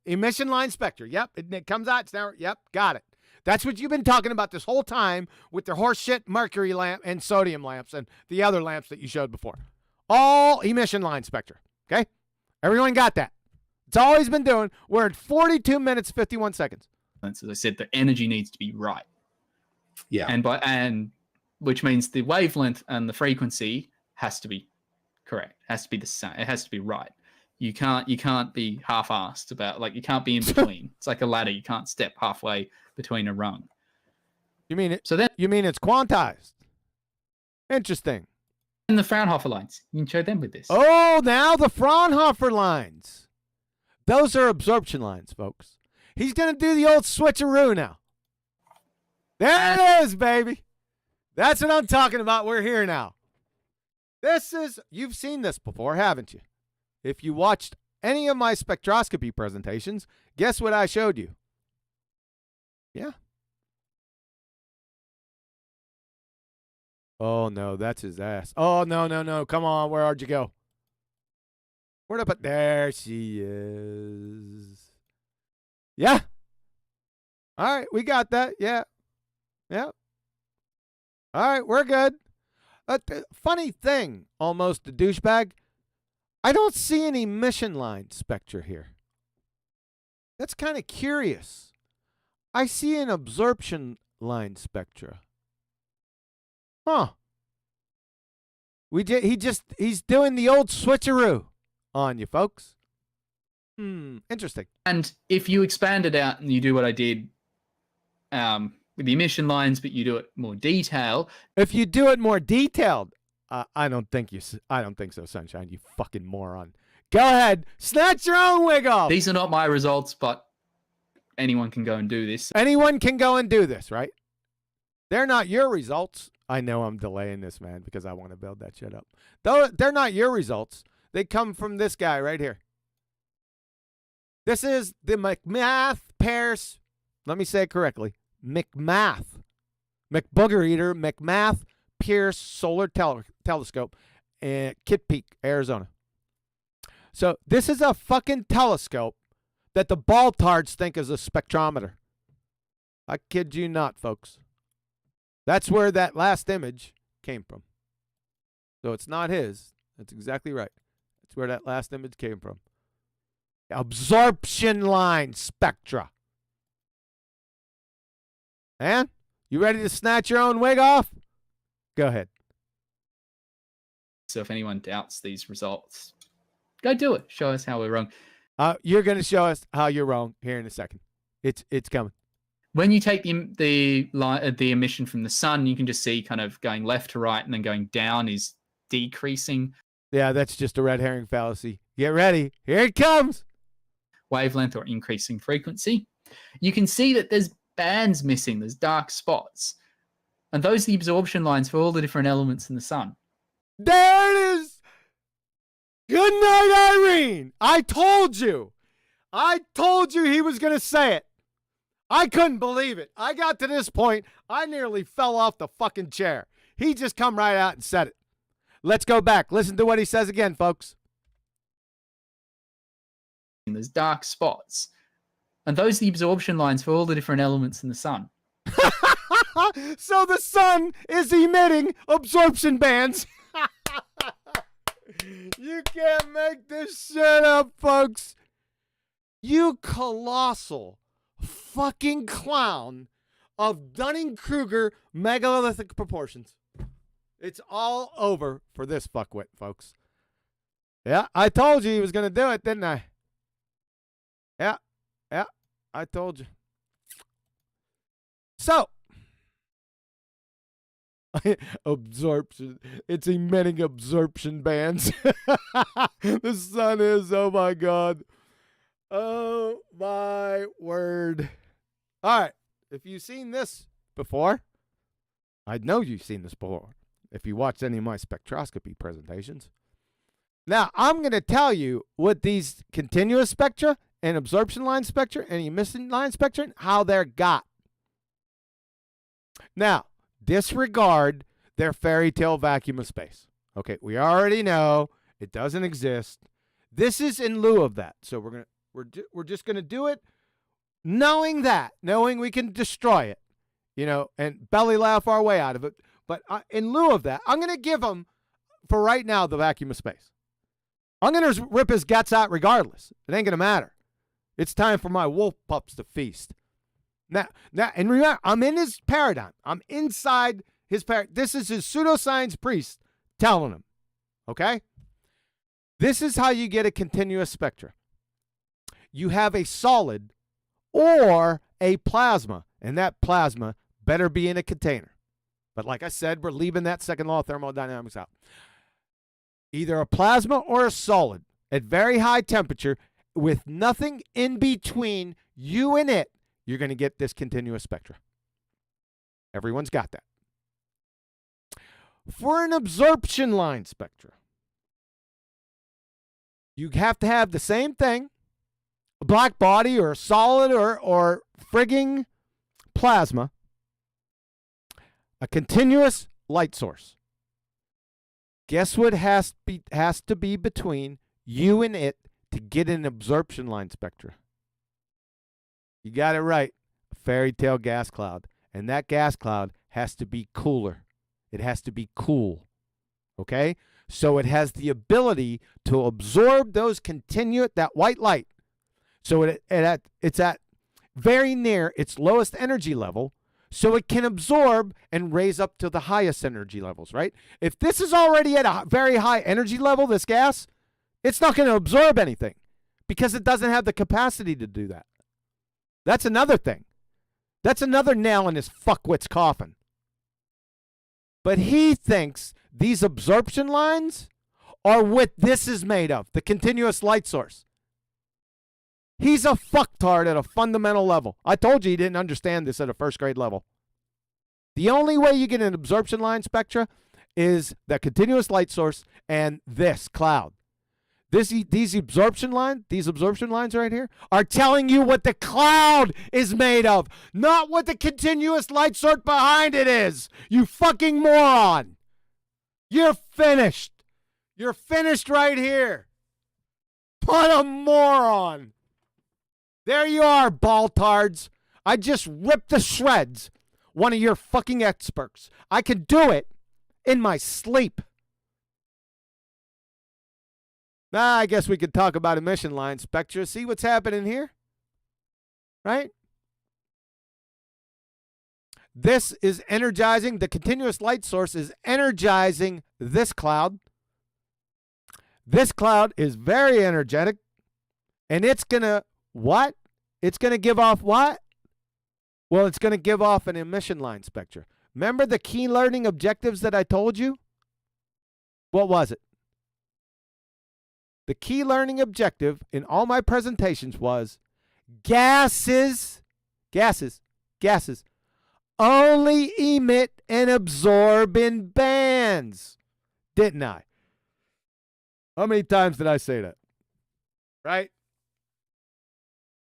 line spectrum. Yep. It comes out. It's narrow. Yep. Got it. That's what you've been talking about this whole time with the horseshit mercury lamp and sodium lamps and the other lamps that you showed before. All emission line spectra. Okay. Everyone got that. It's always been doing. We're at 42 minutes, 51 seconds. As I said, the energy needs to be right. Yeah. And which means the wavelength and the frequency has to be correct. It has to be the same. It has to be right. You can't be half-assed about, like, you can't be in between. It's like a ladder. You can't step halfway between a rung. You mean it? So then You mean it's quantized? Interesting. in the Fraunhofer lines, you can show them with this. Oh, now the Fraunhofer lines. Those are absorption lines, folks. He's going to do the old switcheroo now. There it is, baby. That's what I'm talking about. We're here now. You've seen this before, haven't you? If you watched any of my spectroscopy presentations, guess what I showed you? Yeah. Oh, no, that's his ass. Oh, no. Come on, where'd you go? Where'd I put? There she is. Yeah. All right, we got that. Yeah. All right, we're good. Funny thing, almost the douchebag. I don't see any emission line spectra here. That's kind of curious. I see an absorption line spectra. Huh. He's doing the old switcheroo on you, folks. Interesting. And if you expand it out and you do what I did with the emission lines, but you do it more detailed. If you do it more detailed, I don't think so, Sunshine. You fucking moron. Go ahead, snatch your own wig off. These are not my results, but anyone can go and do this. Anyone can go and do this, right? They're not your results. I know I'm delaying this, man, because I want to build that shit up. Though they're not your results. They come from this guy right here. This is the McMath Pearce. Let me say it correctly. McMath. McBooger Eater, McMath Pearce Solar Telescope in Kitt Peak, Arizona. So this is a fucking telescope that the baltards think is a spectrometer. I kid you not, folks. That's where that last image came from. So it's not his. That's exactly right. That's where that last image came from. Absorption line spectra. Man, you ready to snatch your own wig off? Go ahead. So if anyone doubts these results, go do it. Show us how we're wrong. You're going to show us how you're wrong here in a second. It's coming. When you take the emission from the sun, you can just see kind of going left to right and then going down is decreasing. Yeah, that's just a red herring fallacy. Get ready. Here it comes. Wavelength or increasing frequency. You can see that there's bands missing. There's dark spots. And those are the absorption lines for all the different elements in the sun. There it is. Good night, Irene. I told you. I told you he was going to say it. I couldn't believe it. I got to this point, I nearly fell off the fucking chair. He just come right out and said it. Let's go back. Listen to what he says again, folks. And there's dark spots. And those are the absorption lines for all the different elements in the sun. So the sun is emitting absorption bands. You can't make this shit up, folks. You colossal fucking clown of Dunning-Kruger megalithic proportions. It's all over for this fuckwit, folks. Yeah, I told you he was going to do it, didn't I? Yeah, I told you. So, absorption. It's emitting absorption bands. The sun is, oh my God. Oh my word. All right. If you've seen this before, I know you've seen this before if you watched any of my spectroscopy presentations. Now, I'm going to tell you what these continuous spectra and absorption line spectra and emission line spectra, how they're got. Now, disregard their fairy tale vacuum of space. Okay, we already know it doesn't exist. This is in lieu of that. So we're just going to do it knowing we can destroy it, and belly laugh our way out of it. But in lieu of that, I'm going to give him, for right now, the vacuum of space. I'm going to rip his guts out regardless. It ain't going to matter. It's time for my wolf pups to feast. Now, and remember, I'm in his paradigm. I'm inside his paradigm. This is his pseudoscience priest telling him, okay? This is how you get a continuous spectra. You have a solid or a plasma, and that plasma better be in a container. But like I said, we're leaving that second law of thermodynamics out. Either a plasma or a solid at very high temperature with nothing in between you and it, you're going to get this continuous spectra. Everyone's got that. For an absorption line spectra, you have to have the same thing, a black body or a solid or frigging plasma, a continuous light source. Guess what has to be between you and it to get an absorption line spectra? You got it right. A fairy tale gas cloud. And that gas cloud has to be cooler. It has to be cool. Okay? So it has the ability to absorb that white light. So it's at very near its lowest energy level. so it can absorb and raise up to the highest energy levels, right? If this is already at a very high energy level, this gas, it's not going to absorb anything because it doesn't have the capacity to do that. That's another thing. That's another nail in his fuckwit's coffin. But he thinks these absorption lines are what this is made of, the continuous light source. He's a fucktard at a fundamental level. I told you he didn't understand this at a first grade level. The only way you get an absorption line spectra is the continuous light source and this cloud. These absorption lines right here are telling you what the cloud is made of, not what the continuous light source behind it is. You fucking moron. You're finished. You're finished right here. What a moron. There you are, balltards. I just ripped to shreds one of your fucking experts. I can do it in my sleep. Now, I guess we could talk about emission line spectra. See what's happening here? Right? This is energizing. The continuous light source is energizing this cloud. This cloud is very energetic. And it's going to what? It's going to give off what? Well, it's going to give off an emission line spectra. Remember the key learning objectives that I told you? What was it? The key learning objective in all my presentations was gases only emit and absorb in bands. Didn't I? How many times did I say that? Right?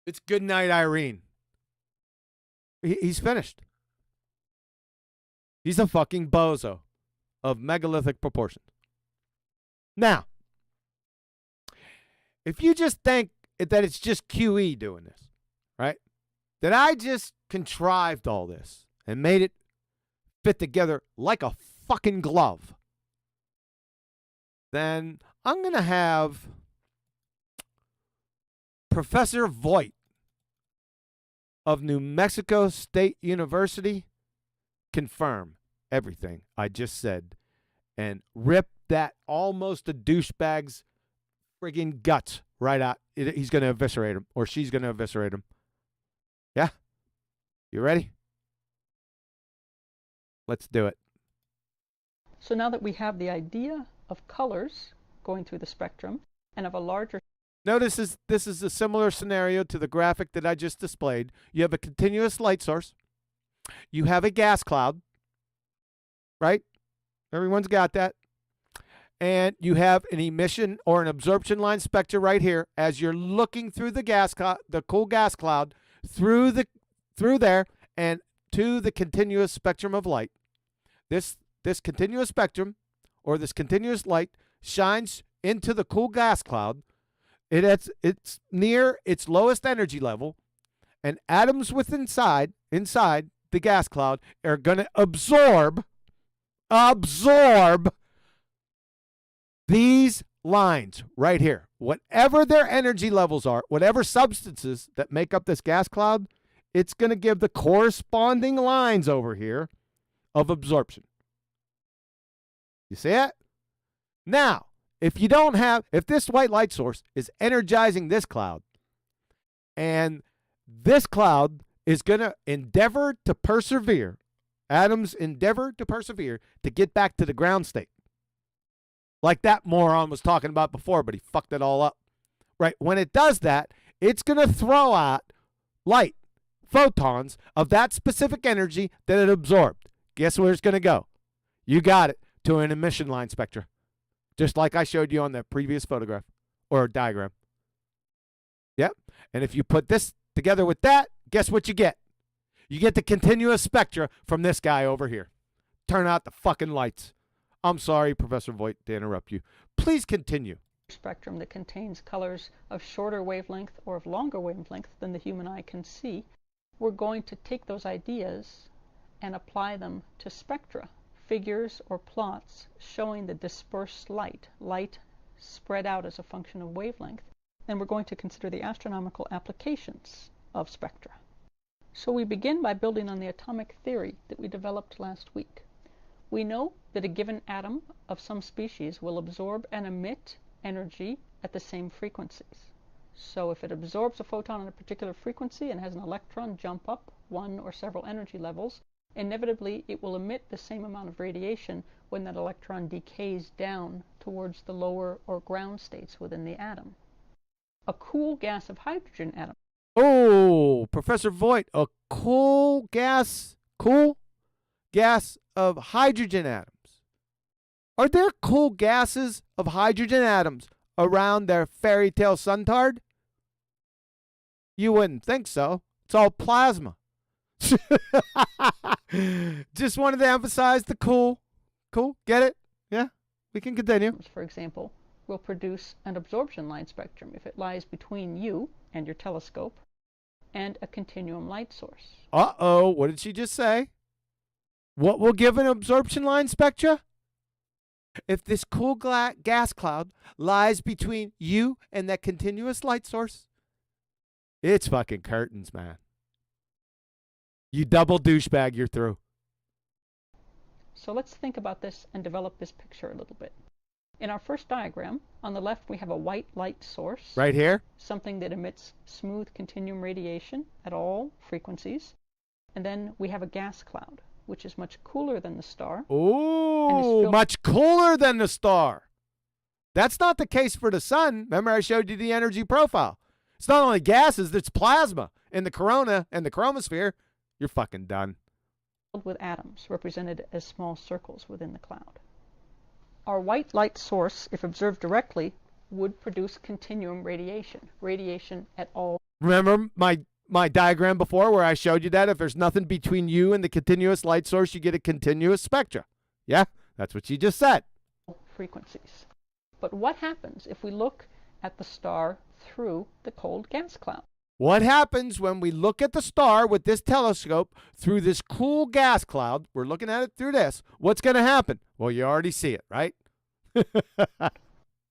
It's good night, Irene. He's finished. He's a fucking bozo of megalithic proportions. Now, if you just think that it's just QE doing this, right? That I just contrived all this and made it fit together like a fucking glove, then I'm going to have Professor Voigt of New Mexico State University confirm everything I just said and rip that almost a douchebag's friggin' guts right out. He's going to eviscerate him, or she's going to eviscerate him. Yeah? You ready? Let's do it. So now that we have the idea of colors going through the spectrum and of a larger... Notice this is a similar scenario to the graphic that I just displayed. You have a continuous light source. You have a gas cloud, right? Everyone's got that. And you have an emission or an absorption line spectra right here as you're looking through the cool gas cloud through there and to the continuous spectrum of light. This continuous spectrum or this continuous light shines into the cool gas cloud. It's near its lowest energy level, and atoms inside the gas cloud are going to absorb these lines right here. Whatever their energy levels are, whatever substances that make up this gas cloud, it's going to give the corresponding lines over here of absorption. You see it? Now, if this white light source is energizing this cloud, and this cloud is going to endeavor to persevere, atoms endeavor to persevere to get back to the ground state. Like that moron was talking about before, but he fucked it all up. Right? When it does that, it's going to throw out light, photons of that specific energy that it absorbed. Guess where it's going to go? You got it, to an emission line spectra. Just like I showed you on the previous photograph or diagram. Yep. And if you put this together with that, guess what you get? You get the continuous spectra from this guy over here. Turn out the fucking lights. I'm sorry, Professor Voigt, to interrupt you. Please continue. Spectrum that contains colors of shorter wavelength or of longer wavelength than the human eye can see. We're going to take those ideas and apply them to spectra, figures or plots showing the dispersed light spread out as a function of wavelength. And we're going to consider the astronomical applications of spectra. So we begin by building on the atomic theory that we developed last week. We know that a given atom of some species will absorb and emit energy at the same frequencies. So if it absorbs a photon at a particular frequency and has an electron jump up one or several energy levels, inevitably it will emit the same amount of radiation when that electron decays down towards the lower or ground states within the atom. A cool gas of hydrogen atom. Oh, Professor Voigt, a cool gas of hydrogen atoms. Are there cool gases of hydrogen atoms around their fairy tale suntard? You wouldn't think so. It's all plasma. Just wanted to emphasize the cool. Cool, get it? Yeah, we can continue. For example, will produce an absorption line spectrum if it lies between you and your telescope and a continuum light source. Uh-oh, what did she just say? What will give an absorption line spectra? If this cool gas cloud lies between you and that continuous light source, it's fucking curtains, man. You double douchebag, you're through. So let's think about this and develop this picture a little bit. In our first diagram, on the left we have a white light source. Right here? Something that emits smooth continuum radiation at all frequencies. And then we have a gas cloud, which is much cooler than the star. Oh, much cooler than the star. That's not the case for the sun. Remember I showed you the energy profile. It's not only gases, it's plasma in the corona and the chromosphere. You're fucking done. With atoms represented as small circles within the cloud. Our white light source, if observed directly, would produce continuum radiation at all. Remember my diagram before where I showed you that if there's nothing between you and the continuous light source, you get a continuous spectra. Yeah, that's what you just said. Frequencies. But what happens if we look at the star through the cold gas cloud? What happens when we look at the star with this telescope through this cool gas cloud? We're looking at it through this. What's going to happen? Well, you already see it, right?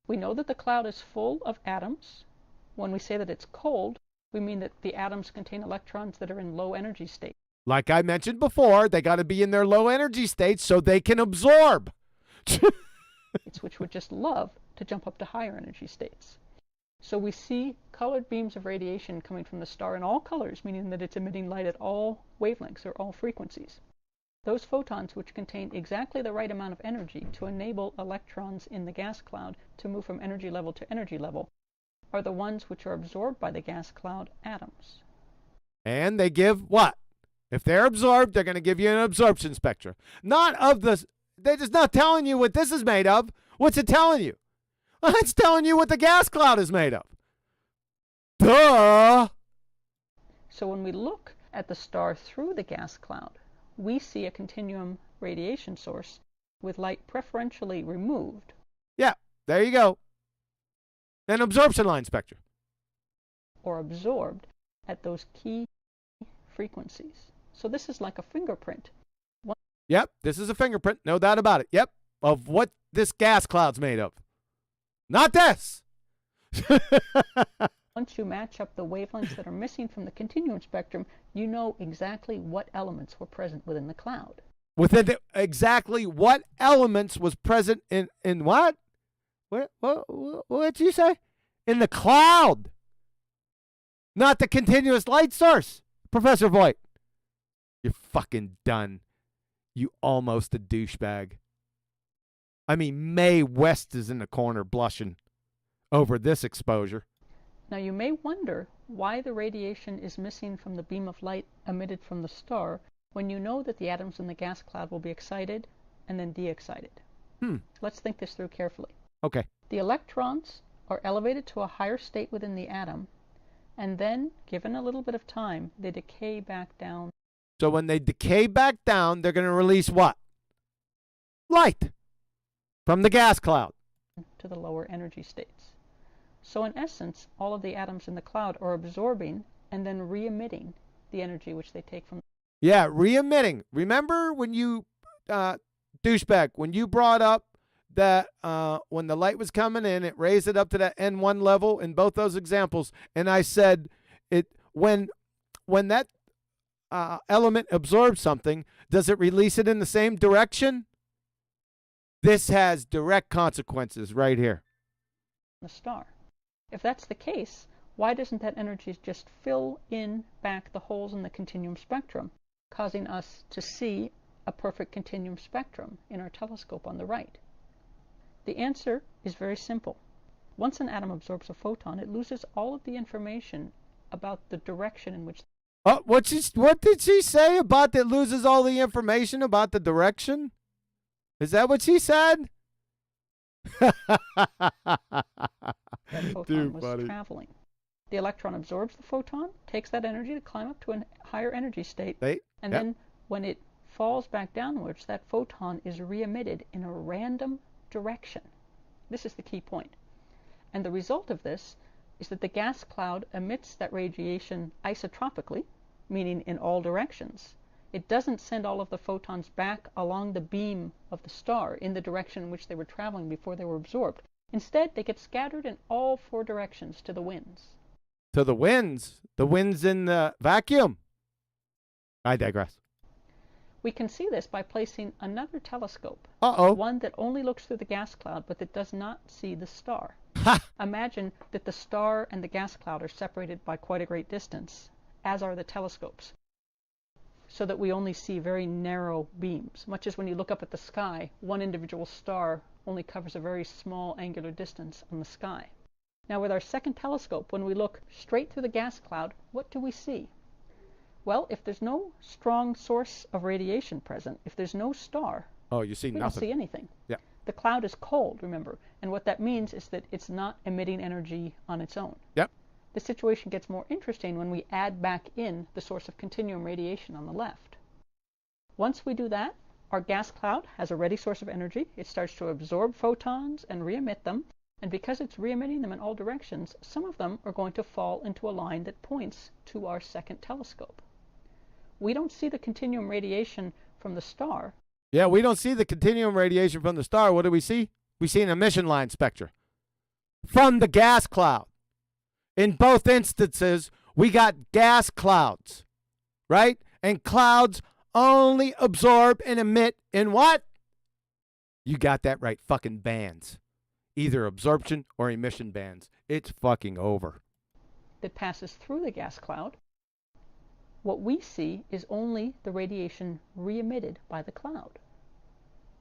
We know that the cloud is full of atoms. When we say that it's cold, we mean that the atoms contain electrons that are in low energy state. Like I mentioned before, they got to be in their low energy states so they can absorb. Which would just love to jump up to higher energy states. So we see colored beams of radiation coming from the star in all colors, meaning that it's emitting light at all wavelengths or all frequencies. Those photons, which contain exactly the right amount of energy to enable electrons in the gas cloud to move from energy level to energy level, are the ones which are absorbed by the gas cloud atoms. And they give what? If they're absorbed, they're going to give you an absorption spectra. They're just not telling you what this is made of. What's it telling you? Well, it's telling you what the gas cloud is made of. Duh! So when we look at the star through the gas cloud, we see a continuum radiation source with light preferentially removed. Yeah, there you go. An absorption line spectra. Or absorbed at those key frequencies. So this is like a fingerprint. Yep, this is a fingerprint, no doubt about it. Yep, of what this gas cloud's made of. Not this! Once you match up the wavelengths that are missing from the continuum spectrum, you know exactly what elements were present within the cloud. Exactly what elements was present in what? What'd you say? In the cloud. Not the continuous light source, Professor Voigt. You're fucking done. You almost a douchebag. I mean, Mae West is in the corner blushing over this exposure. Now you may wonder why the radiation is missing from the beam of light emitted from the star when you know that the atoms in the gas cloud will be excited and then de-excited. Let's think this through carefully. Okay. The electrons are elevated to a higher state within the atom, and then, given a little bit of time, they decay back down. So when they decay back down, they're going to release what? Light from the gas cloud. To the lower energy states. So in essence, all of the atoms in the cloud are absorbing and then re-emitting the energy which they take from. Yeah, re-emitting. Remember when you, douchebag, when you brought up that when the light was coming in, it raised it up to that N1 level in both those examples, and I said when that element absorbs something, does it release it in the same direction? This has direct consequences right here. The star. If that's the case, why doesn't that energy just fill in back the holes in the continuum spectrum, causing us to see a perfect continuum spectrum in our telescope on the right? The answer is very simple. Once an atom absorbs a photon, it loses all of the information about the direction in which... What did she say about that loses all the information about the direction? Is that what she said? that photon was traveling. The electron absorbs the photon, takes that energy to climb up to a higher energy state, and then when it falls back downwards, that photon is re-emitted in a random direction. This is the key point. And the result of this is that the gas cloud emits that radiation isotropically, meaning in all directions. It doesn't send all of the photons back along the beam of the star in the direction in which they were traveling before they were absorbed. Instead, they get scattered in all four directions to the winds. To the winds? The winds in the vacuum? I digress. We can see this by placing another telescope, Uh-oh. one that only looks through the gas cloud but that does not see the star. Ha! Imagine that the star and the gas cloud are separated by quite a great distance, as are the telescopes, so that we only see very narrow beams. Much as when you look up at the sky, one individual star only covers a very small angular distance on the sky. Now with our second telescope, when we look straight through the gas cloud, what do we see? Well, if there's no strong source of radiation present, if there's no star, you see we nothing. don't see anything. Yeah. The cloud is cold, remember, and what that means is that it's not emitting energy on its own. Yep. The situation gets more interesting when we add back in the source of continuum radiation on the left. Once we do that, our gas cloud has a ready source of energy. It starts to absorb photons and re-emit them, and because it's re-emitting them in all directions, some of them are going to fall into a line that points to our second telescope. We don't see the continuum radiation from the star. Yeah, we don't see the continuum radiation from the star. What do we see? We see an emission line spectra from the gas cloud. In both instances, we got gas clouds, right? And clouds only absorb and emit in what? You got that right, fucking bands. Either absorption or emission bands. It's fucking over. That passes through the gas cloud. What we see is only the radiation re-emitted by the cloud.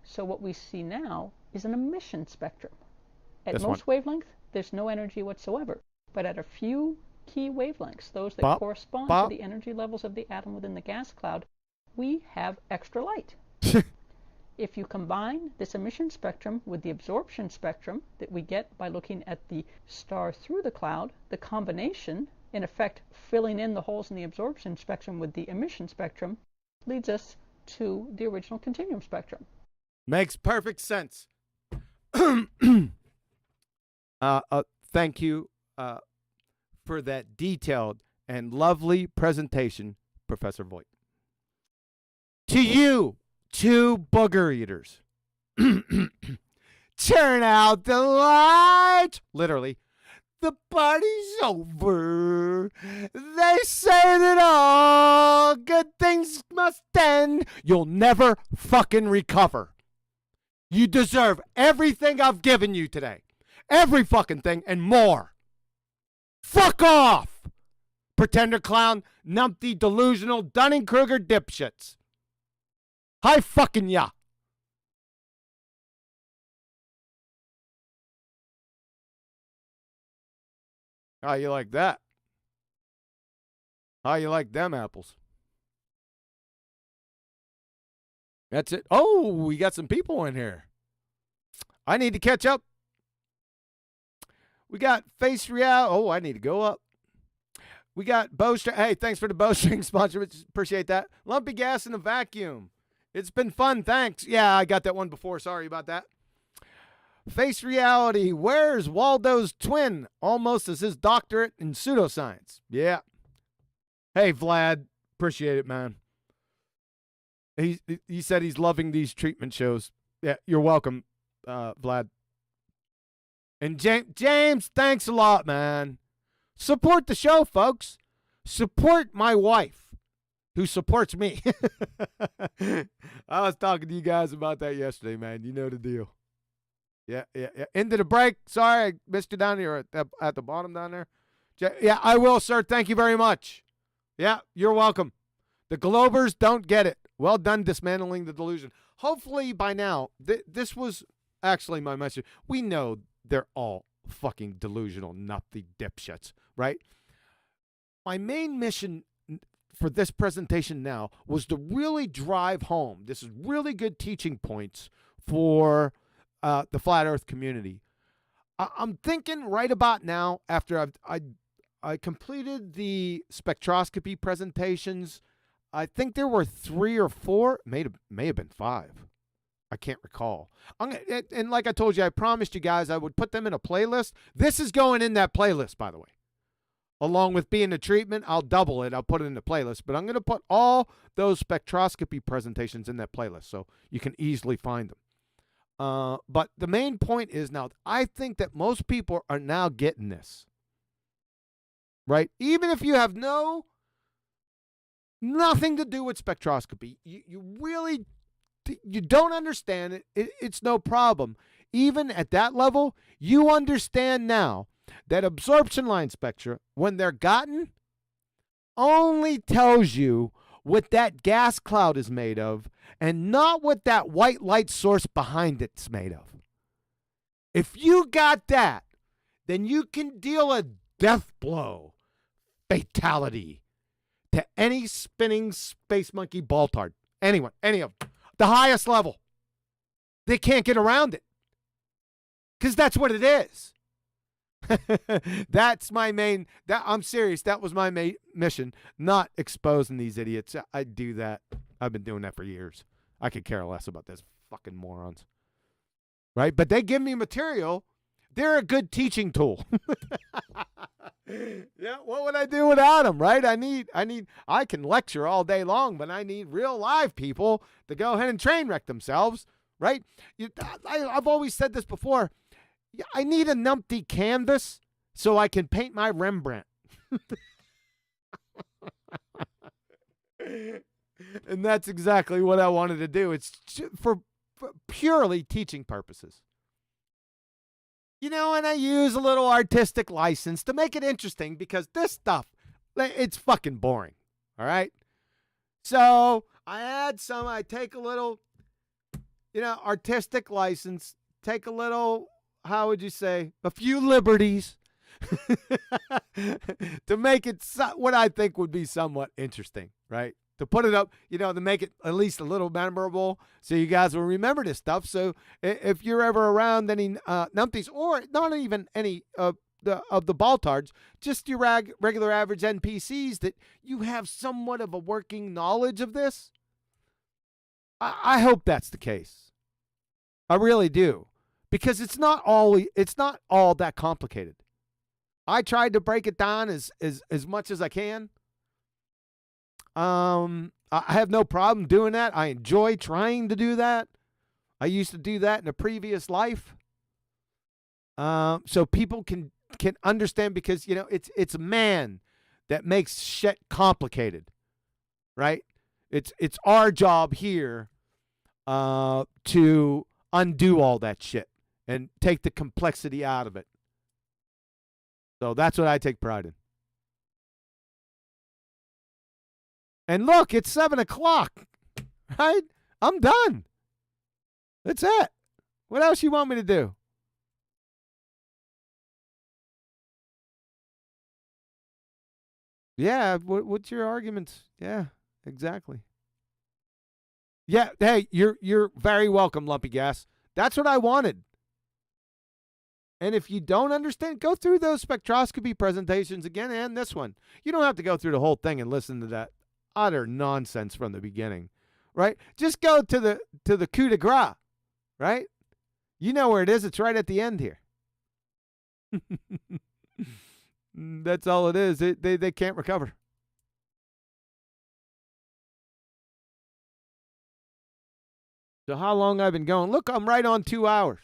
So what we see now is an emission spectrum. At most wavelength, there's no energy whatsoever. But at a few key wavelengths, those that correspond to the energy levels of the atom within the gas cloud, we have extra light. If you combine this emission spectrum with the absorption spectrum that we get by looking at the star through the cloud, the combination, in effect filling in the holes in the absorption spectrum with the emission spectrum, leads us to the original continuum spectrum. Makes perfect sense. Thank you for that detailed and lovely presentation, Professor Voigt. To you, two booger eaters, turn out the lights. Literally, the party's over. They say that all good things must end. You'll never fucking recover. You deserve everything I've given you today. Every fucking thing and more. Fuck off! Pretender clown, numpty, delusional, Dunning-Kruger dipshits. Hi fucking ya. How you like that? How you like them apples? That's it. Oh, we got some people in here. I need to catch up. We got Face Real. Oh, I need to go up. We got Bowstring. Hey, thanks for the Bowstring sponsor. Appreciate that. Lumpy Gas in a Vacuum. It's been fun. Thanks. Yeah, I got that one before. Sorry about that. Face Reality. Where's Waldo's twin? Almost as his doctorate in pseudoscience. Yeah. Hey, Vlad. Appreciate it, man. He said he's loving these treatment shows. Yeah, you're welcome, Vlad. And James, thanks a lot, man. Support the show, folks. Support my wife. who supports me. I was talking to you guys about that yesterday, man. You know the deal. Yeah. Into the break. Sorry, I missed you down here at the bottom down there. Yeah, I will, sir. Thank you very much. Yeah, you're welcome. The Globers don't get it. Well done dismantling the delusion. Hopefully by now, this was actually my message. We know they're all fucking delusional, nutty dipshits, right? My main mission for this presentation now was to really drive home. This is really good teaching points for the flat Earth community. I'm thinking right about now, after I completed the spectroscopy presentations. I think there were 3 or 4, may have been 5. I can't recall. And like I told you, I promised you guys I would put them in a playlist. This is going in that playlist, by the way. Along with being a treatment, I'll double it. I'll put it in the playlist. But I'm going to put all those spectroscopy presentations in that playlist so you can easily find them. But the main point is now, I think that most people are now getting this. Right? Even if you have nothing to do with spectroscopy, you really you don't understand it. It's no problem. Even at that level, you understand now that absorption line spectra, when they're gotten, only tells you what that gas cloud is made of and not what that white light source behind it's made of. If you got that, then you can deal a death blow, fatality, to any spinning space monkey ball-tard. Anyone, any of them. The highest level. They can't get around it. Because that's what it is. That's my main, I'm serious, that was my main mission, not exposing these idiots. I do that. I've been doing that for years. I could care less about this fucking morons. Right? But they give me material. They're a good teaching tool. Yeah, what would I do without them, right? I can lecture all day long, but I need real live people to go ahead and train wreck themselves, right? I've always said this before. I need a numpty canvas so I can paint my Rembrandt. And that's exactly what I wanted to do. It's for purely teaching purposes. You know, and I use a little artistic license to make it interesting because this stuff, it's fucking boring. All right? So I take a little, artistic license, take a little, how would you say, a few liberties to make it what I think would be somewhat interesting, right? To put it up, to make it at least a little memorable so you guys will remember this stuff. So if you're ever around any numpties, or not even any of the ball-tards, just your regular average NPCs, that you have somewhat of a working knowledge of this, I hope that's the case. I really do. Because it's not all that complicated. I tried to break it down as much as I can. I have no problem doing that. I enjoy trying to do that. I used to do that in a previous life. So people can understand, because it's man that makes shit complicated, right? It's our job here to undo all that shit and take the complexity out of it. So that's what I take pride in. And look, it's 7 o'clock, right? I'm done. That's it. What else you want me to do? Yeah, what's your arguments? Yeah, exactly. Yeah, hey, you're very welcome, Lumpy Gas. That's what I wanted. And if you don't understand, go through those spectroscopy presentations again and this one. You don't have to go through the whole thing and listen to that utter nonsense from the beginning, right? Just go to the coup de grace, right? You know where it is. It's right at the end here. That's all it is. They can't recover. So how long I've been going? Look, I'm right on 2 hours.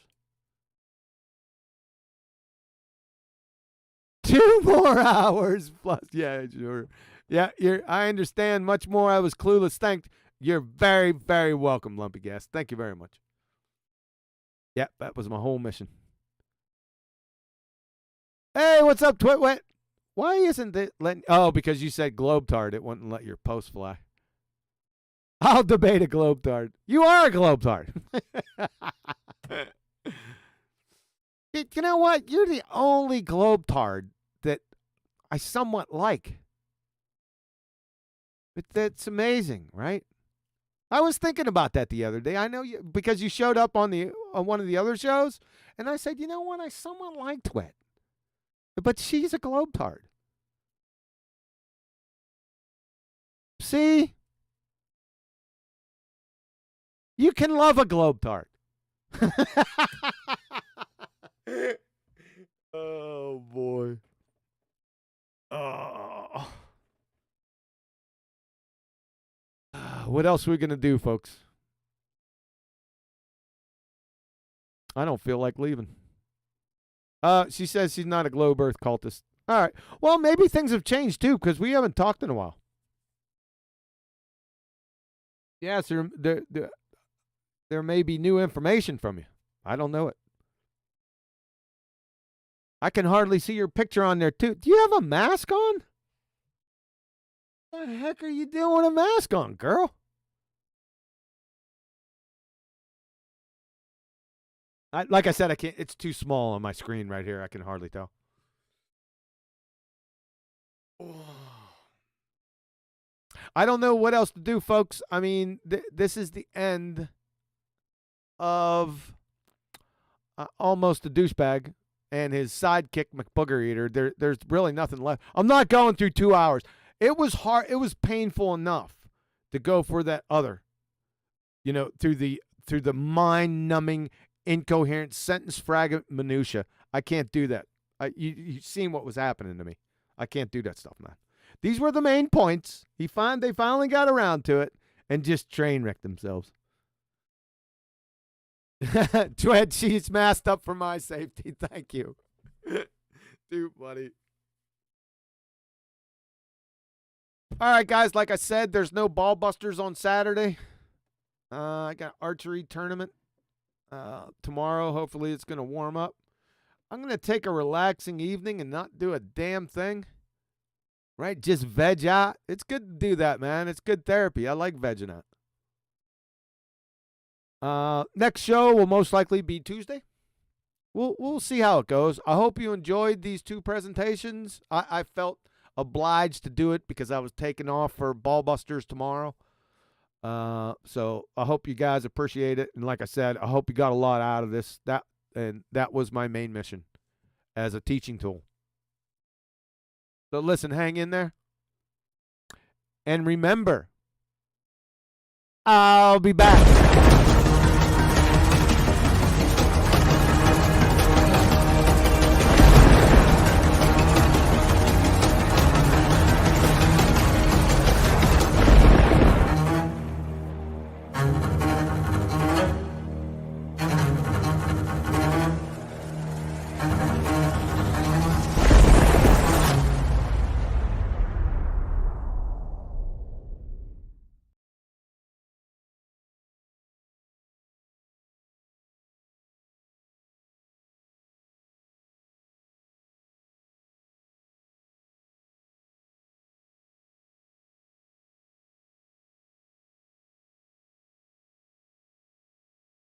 2 more hours plus. Yeah, sure. Yeah, I understand much more. I was clueless. You're very, very welcome, Lumpy Gas. Thank you very much. Yeah, that was my whole mission. Hey, what's up, Twitwet? Why isn't it letting... Oh, because you said Globetard. It wouldn't let your post fly. I'll debate a Globetard. You are a Globetard. You know what? You're the only Globetard that I somewhat like. That's amazing, right? I was thinking about that the other day. I know you because you showed up on one of the other shows, and I said, you know what? I somewhat like Twit, but she's a Globetard. See, you can love a Globetard. Oh boy. Oh. What else are we going to do, folks? I don't feel like leaving. She says she's not a globe earth cultist. All right. Well, maybe things have changed, too, because we haven't talked in a while. Yes, there may be new information from you. I don't know it. I can hardly see your picture on there, too. Do you have a mask on? What the heck are you doing with a mask on, girl? Like I said, I can't. It's too small on my screen right here. I can hardly tell. I don't know what else to do, folks. I mean, this is the end of almost a douchebag and his sidekick McBooger Eater. There's really nothing left. I'm not going through 2 hours. It was hard. It was painful enough to go for that other, through the mind-numbing, incoherent sentence fragment minutia. I can't do that. You've seen what was happening to me. I can't do that stuff, man. These were the main points. They finally got around to it and just train wrecked themselves. Twed, she's masked up for my safety. Thank you. Dude, buddy. All right, guys. Like I said, there's no BALLBUSTERS on Saturday. I got archery tournament tomorrow. Hopefully, it's going to warm up. I'm going to take a relaxing evening and not do a damn thing. Right? Just veg out. It's good to do that, man. It's good therapy. I like vegging out. Next show will most likely be Tuesday. We'll see how it goes. I hope you enjoyed these two presentations. I felt obliged to do it because I was taking off for BALLBUSTERS tomorrow. So I hope you guys appreciate it. And like I said, I hope you got a lot out of this. That was my main mission as a teaching tool. So listen, hang in there. And remember, I'll be back.